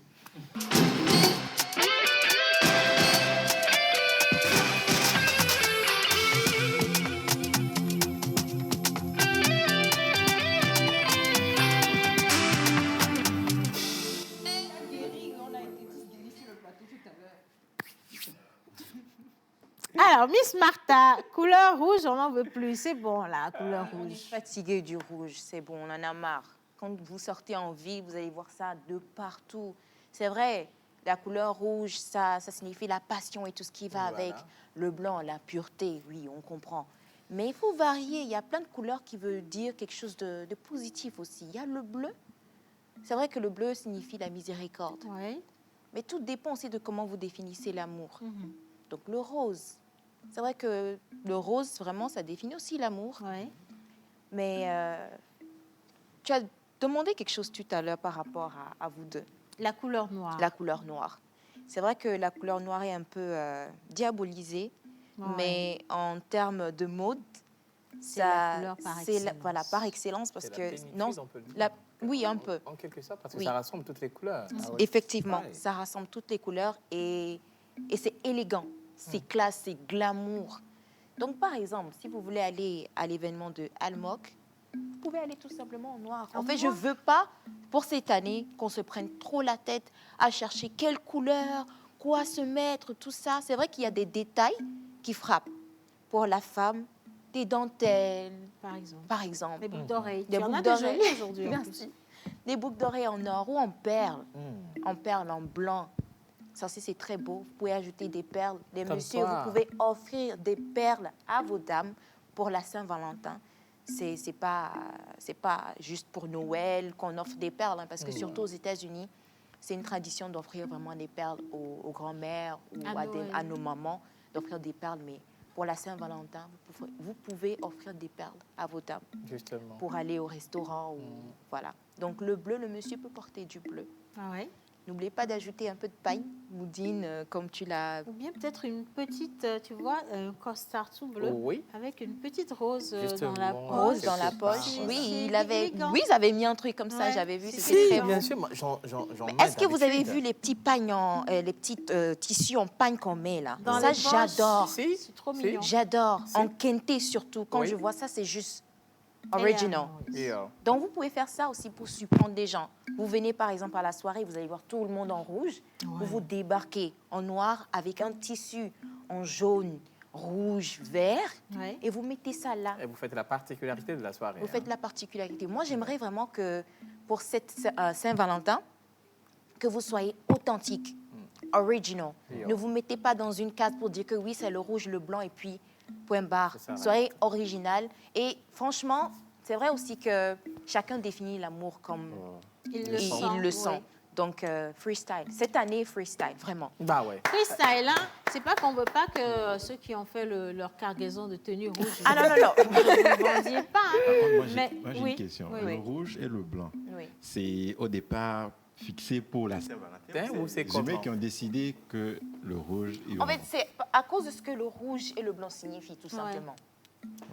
Alors, Miss Martha, couleur rouge, on n'en veut plus. C'est bon, la couleur rouge. On est fatigué du rouge, c'est bon, on en a marre. Quand vous sortez en ville, vous allez voir ça de partout. C'est vrai, la couleur rouge, ça signifie la passion et tout ce qui va avec. Le blanc, la pureté, oui, on comprend. Mais il faut varier. Il y a plein de couleurs qui veulent dire quelque chose de positif aussi. Il y a le bleu. C'est vrai que le bleu signifie la miséricorde. Oui. Mais tout dépend aussi de comment vous définissez l'amour. Donc le rose, c'est vrai que le rose, vraiment, ça définit aussi l'amour. Mais tu as demandé quelque chose tout à l'heure par rapport à vous deux. La couleur noire. La couleur noire. C'est vrai que la couleur noire est un peu diabolisée, mais en termes de mode, c'est la couleur par excellence. Voilà, par excellence, parce que non, oui, un peu. En quelque sorte, parce que ça rassemble toutes les couleurs. Effectivement, ça rassemble toutes les couleurs et c'est élégant, c'est classe, c'est glamour. Donc, par exemple, si vous voulez aller à l'événement de Almok, vous pouvez aller tout simplement en noir. En fait, je ne veux pas, pour cette année, qu'on se prenne trop la tête à chercher quelle couleur, quoi se mettre, tout ça. C'est vrai qu'il y a des détails qui frappent. Pour la femme, des dentelles, par exemple. Des boucles d'oreilles. Des boucles d'oreilles aujourd'hui. Merci. Des boucles d'oreilles en or ou en perles. En perles, en blanc. Ça aussi, c'est très beau. Vous pouvez ajouter des perles. Les messieurs, vous pouvez offrir des perles à vos dames pour la Saint-Valentin. C'est pas juste pour Noël qu'on offre des perles, hein, parce que surtout aux États-Unis, c'est une tradition d'offrir vraiment des perles aux grands-mères ou à nos mamans, d'offrir des perles. Mais pour la Saint-Valentin, vous pouvez offrir des perles à vos dames. Justement. Pour aller au restaurant. Voilà. Donc le bleu, le monsieur peut porter du bleu. Ah ouais. N'oubliez pas d'ajouter un peu de paille, moudine, comme tu l'as... Ou bien peut-être une petite, tu vois, un costard tout bleu, avec une petite rose dans la poche. Rose dans la poche, oui, ils avaient mis un truc comme ça, j'avais vu, c'était très beau. Bien sûr, est-ce que vous avez vu les petits pagnes, les petits tissus en pagne qu'on met là? Dans ça, j'adore. C'est trop mignon. J'adore, en quinté surtout. Quand je vois ça, c'est juste... original. Donc, vous pouvez faire ça aussi pour surprendre des gens. Vous venez, par exemple, à la soirée, vous allez voir tout le monde en rouge. Vous débarquez en noir avec un tissu en jaune, rouge, vert. Et vous mettez ça là. Et vous faites la particularité de la soirée. Vous faites la particularité. Moi, j'aimerais vraiment que, pour cette Saint-Valentin, que vous soyez authentique, original. Ne vous mettez pas dans une case pour dire que oui, c'est le rouge, le blanc, et puis... point barre. Soyez original. Et franchement, c'est vrai aussi que chacun définit l'amour comme il le sent. Donc, freestyle. Cette année, freestyle, vraiment. Bah ouais. Freestyle, hein? C'est pas qu'on veut pas que ceux qui ont fait leur cargaison de tenue rouge... Ah non, non, non. Vous ne vendiez pas, hein? Moi, j'ai une question. Le rouge et le blanc, c'est au départ fixé pour la Saint-Valentin ou c'est les mecs qui ont décidé que le rouge... En fait, c'est à cause de ce que le rouge et le blanc signifient, tout simplement.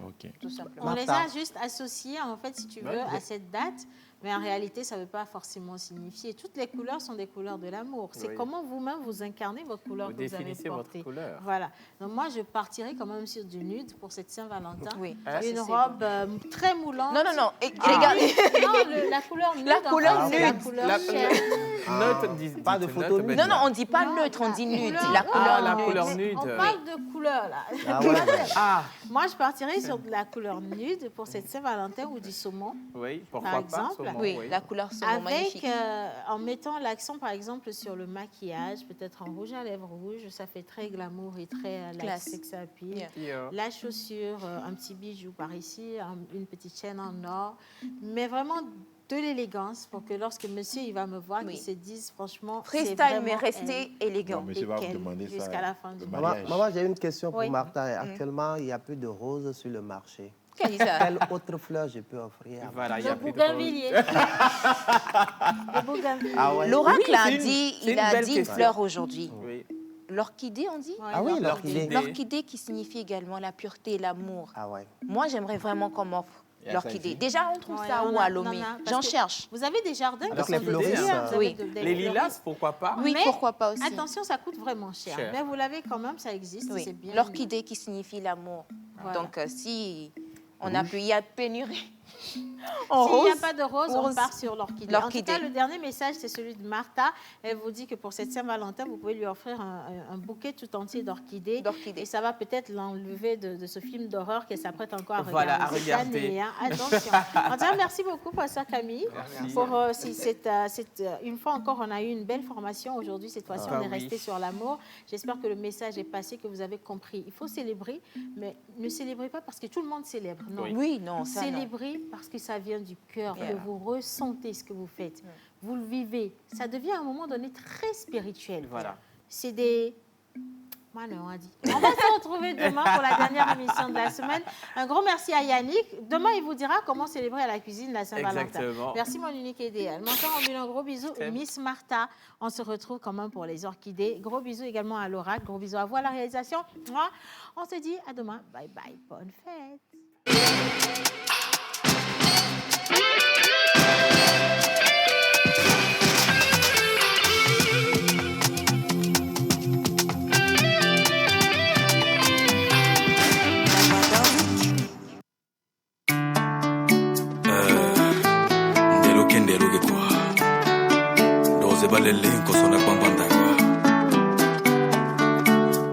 Ok. Tout simplement. On les a juste associés, en fait, si tu veux, à cette date. Mais en réalité, ça ne veut pas forcément signifier. Toutes les couleurs sont des couleurs de l'amour. C'est comment vous-même vous incarnez votre couleur que vous avez portée. Votre couleur. Voilà. Donc moi, je partirais quand même sur du nude pour cette Saint-Valentin. Oui. Une robe très moulante. Non, non, non. Et regardez. Non, la couleur nude. La couleur nude. La couleur chère. Neutre, pas de photo. Non, non, on ne dit pas neutre, on dit nude. La couleur nude. On parle de couleur, là. Moi, je partirais sur de la couleur nude pour cette Saint-Valentin ou du saumon. Oui, pourquoi par exemple. Pas, saumon, oui, la couleur saumon magnifique. En mettant l'accent, par exemple, sur le maquillage, peut-être en rouge à lèvres rouge, ça fait très glamour et très sex appeal. La chaussure, un petit bijou par ici, une petite chaîne en or, mais vraiment de l'élégance pour que lorsque monsieur il va me voir, qu'il se dise franchement freestyle, mais rester élégant. Monsieur va vous demander ça jusqu'à la fin du Maman, j'ai une question pour Martha. Actuellement, il n'y a plus de roses sur le marché. Quelle autre fleur je peux offrir? Voilà, le bougainvillier. L'oracle a dit, il a dit une fleur aujourd'hui. Oui. L'orchidée, on dit? Ah oui, l'orchidée. L'orchidée qui signifie également la pureté et l'amour. Ah ouais. Moi, j'aimerais vraiment qu'on m'offre l'orchidée. Déjà, on trouve ça où à Lomé? J'en cherche. Vous avez des jardins avec les fleuristes. Oui. Les lilas, pourquoi pas? Oui, pourquoi pas aussi. Attention, ça coûte vraiment cher. Mais vous l'avez quand même, ça existe. Oui. C'est bien. L'orchidée qui signifie l'amour. Voilà. Donc, si on a pu y a pénurie. S'il n'y a pas de rose, on part sur l'orchidée. En tout cas, le dernier message, c'est celui de Martha. Elle vous dit que pour cette Saint-Valentin, vous pouvez lui offrir un bouquet tout entier d'orchidées. Et ça va peut-être l'enlever de ce film d'horreur qu'elle s'apprête encore à regarder. Voilà, à regarder. Année, hein. Attention. En tout cas, merci beaucoup, Pasteur Camille. Une fois encore, on a eu une belle formation aujourd'hui. Cette fois-ci, on est resté sur l'amour. J'espère que le message est passé, que vous avez compris. Il faut célébrer, mais ne célébrez pas parce que tout le monde célèbre. Non. Oui, non, ça célébrez faites parce que ça vient du cœur, que Yeah. vous ressentez ce que vous faites, vous le vivez, ça devient à un moment donné très spirituel. Voilà. C'est des... On va se retrouver demain pour la dernière émission de la semaine. Un gros merci à Yannick. Demain, il vous dira comment célébrer à la cuisine la Saint-Valentin. Exactement. Merci, mon unique et idéal. Mention en un gros bisou. Miss Martha, on se retrouve quand même pour les orchidées. Gros bisous également à Laura. Gros bisous à vous à la réalisation. Moi, on se dit à demain. Bye bye. Bonne fête.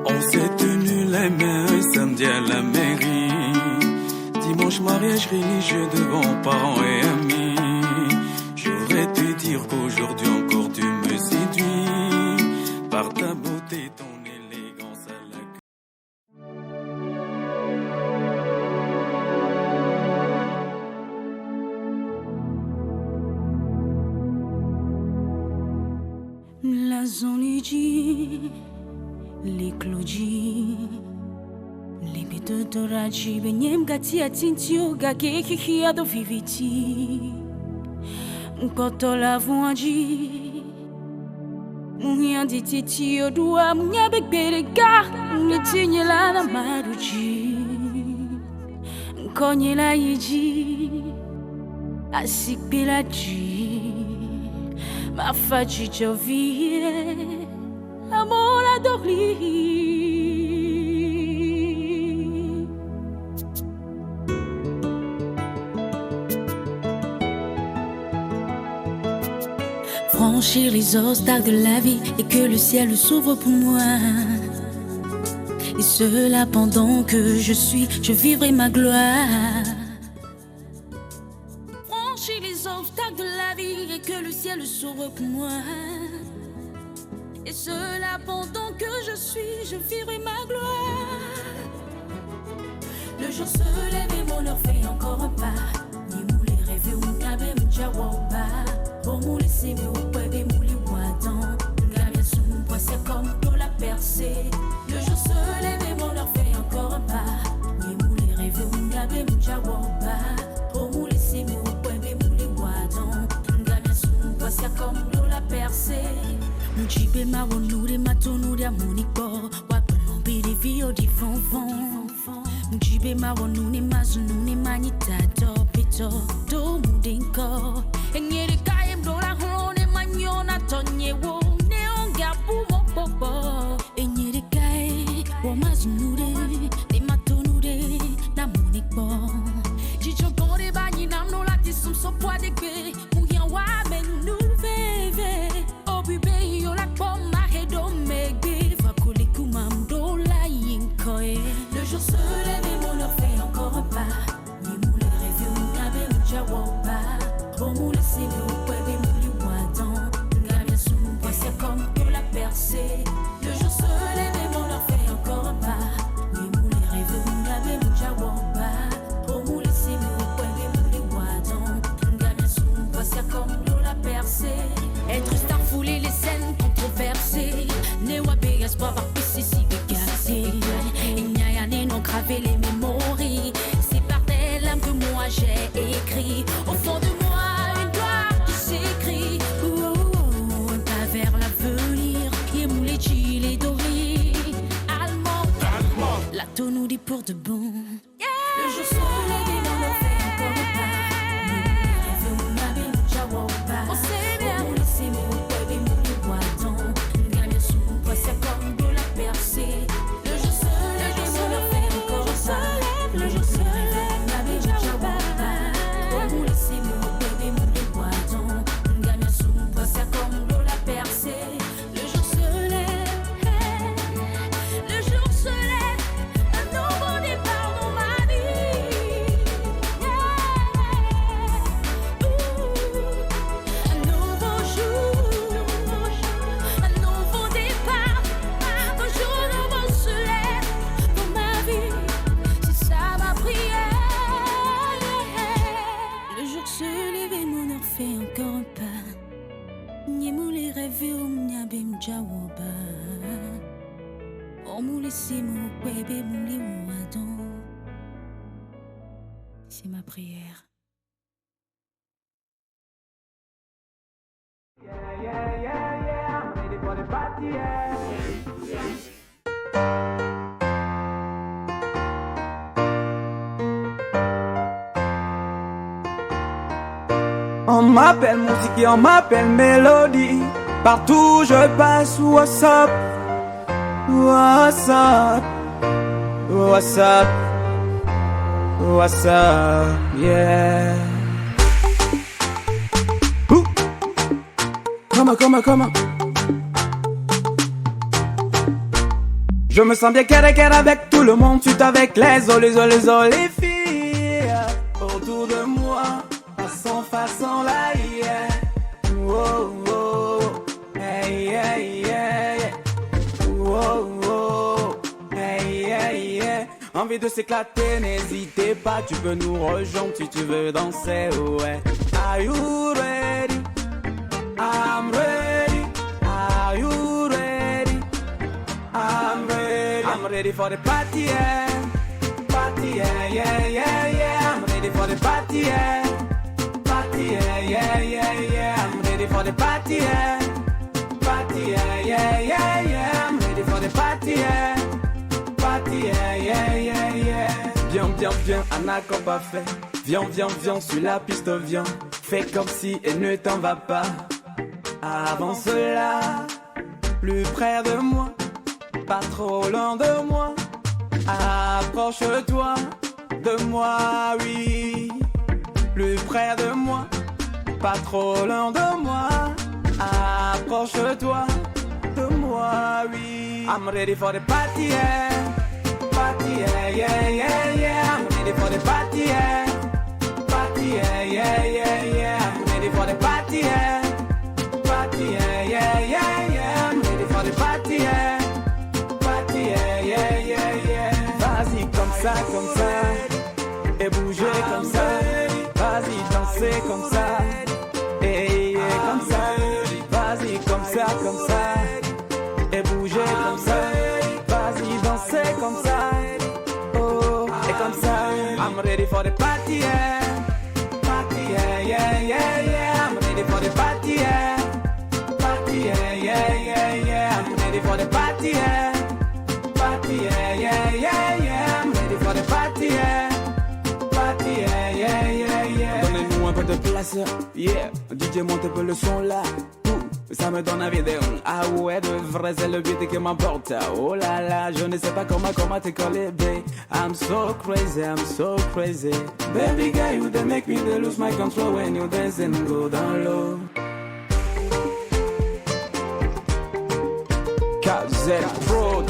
On s'est tenu les mains samedi à la mairie. Dimanche mariage religieux devant parents et amis. J'aurais dû dire qu'aujourd'hui encore tu me séduis. Par ta beauté, ton élégance à la La zoniji, les cloji, les bêtes de raji, benyem gati atintio, gake kiki ado viviti. Koto la voanji, mouyan di titi odua, mouya bek berega, mouye la na maruji. Konye la yiji, asik pelaji. Ma faci giovie, amore adorli. Franchir les obstacles de la vie et que le ciel s'ouvre pour moi. Et cela pendant que je vivrai ma gloire. Franchir les obstacles de la vie et que le ciel s'ouvre pour moi. Et cela pendant que je vivrai ma gloire. Le jour se lève et mon heure fait encore un pas. Ni mouli rêver ou n'abe m'jawawa. Bon mouli c'est mi ou pwebe mouli wadon. N'gabe sou poisson comme pour la percée. Le jour se lève et mon heure fait encore un pas. Ni mouli rêver ou n'abe m'jawawa. Bon mouli c'est mi ou pwebe mouli wadon. N'gabe sou poisson comme pour la percée. M'jibe ma wonure ma tonure amoniko. Wapelombi de vio di fonfon. M'jibe ma wonune ma zunune manita topito. Do mudinko. Engere kayem do la hone manyona tonye wo. Neonga bumo popo. Engere kaye wo ma zunure. De ma tonure na moniko. Jijo gore banyi nam no lati sum so poade kwe. Mouyan wa men nou veve. Obibe yo la pom ma hedo megbe. Fakole kumam do la yinkoe. Le jour se lève et mon heure fait encore un pas. Ni moule rêve ou n'abe m'jawawa. Bon moule c'est le pwebe mouli wadon. N'gabe sou poisson comme pour la percée. Le jour se lève et mon heure fait encore un pas. Ni moule rêve ou n'abe m'jawawa. Bon moule c'est le pwebe mouli wadon. N'gabe sou poisson comme pour la percée. Être star fouler les scènes controversées. Ne wabe espoir par pissi si bégassé. Il n'y a rien non gravé les mémories. C'est par tes larmes que moi j'ai écrit. Au fond de moi une gloire qui s'écrit. Un pas vers l'avenir. Yé moulé chile doré. Allemand. La tonne nous dit pour de bon. Le jour se lève et mon heure fait encore un pas. Rêve ou n'abe m'jawawa. On sait bien. C'est mon pwebe mouli wadon. N'gabe sou poisson comme de la percée. Le jour se lève et mon heure fait encore un pas. Le jour se réveille, n'abe m'jawawa. Oh mouli c'est mon pwebe mouli wadon. N'gabe sou poisson comme de la percée. Le jour se lève, un nouveau départ. rêvé au m'yabim jawoba. Oh mouli si mou bébé mouli ou adon. C'est ma prière. I'm ready for the party, On m'appelle musique et on m'appelle mélodie. Partout où je passe, what's up, what's up, what's up, what's up, yeah. Comment. Je me sens bien carré avec tout le monde, suite avec les filles autour de moi, façon là, yeah. Wow, wow, hey, hey, yeah. Wow, wow, hey, hey, yeah. Envie de s'éclater, n'hésitez pas, tu peux nous rejoindre si tu veux danser, ouais. Are you ready? I'm ready. Are you ready? I'm ready. I'm ready for the party, yeah. Party, yeah, yeah, yeah, yeah. I'm ready for the party, yeah. Party, yeah, yeah, yeah, yeah. I'm ready for the party, yeah. Party, yeah, yeah, yeah, yeah. I'm ready for the party, yeah. Party, yeah, yeah, yeah, yeah. Viens, un accord parfait. Viens, sur la piste, viens. Fais comme si et ne t'en va pas. Avance là, plus près de moi, pas trop loin de moi. Approche-toi de moi, oui. Plus près de moi, pas trop loin de moi. Approche-toi de moi, oui. I'm ready for the party, yeah. Party, yeah, yeah, yeah, yeah. I'm ready for the party, yeah. Party, yeah, yeah, yeah, yeah. I'm ready for the party, yeah. Party, yeah, yeah, yeah, yeah. I'm ready for the party, yeah. Party, yeah, yeah, yeah, yeah. Vas-y comme ça, et bouger comme ça. Vas-y danser comme ça, et comme ça. Vas-y comme ça, et bouger comme ça. Vas-y danser comme ça, oh, et comme ça. I'm ready for the party, yeah. Party, yeah, yeah, yeah, yeah. I'm ready for the party, yeah. Party, yeah, yeah, yeah, yeah. I'm ready for the party, yeah. Party, yeah, yeah, yeah, yeah. I'm ready for the party, yeah. Party, yeah, yeah, yeah, yeah. Donnez-nous un peu de place, yeah. DJ monte un peu le son là. Ça me donne envie de ah ouais, de vrai, c'est le beat qui m'emporte. Oh là là, je ne sais pas comment te coller, babe. I'm so crazy. Baby girl, you they make me to lose my control when you dance and go down low. KZ Pro.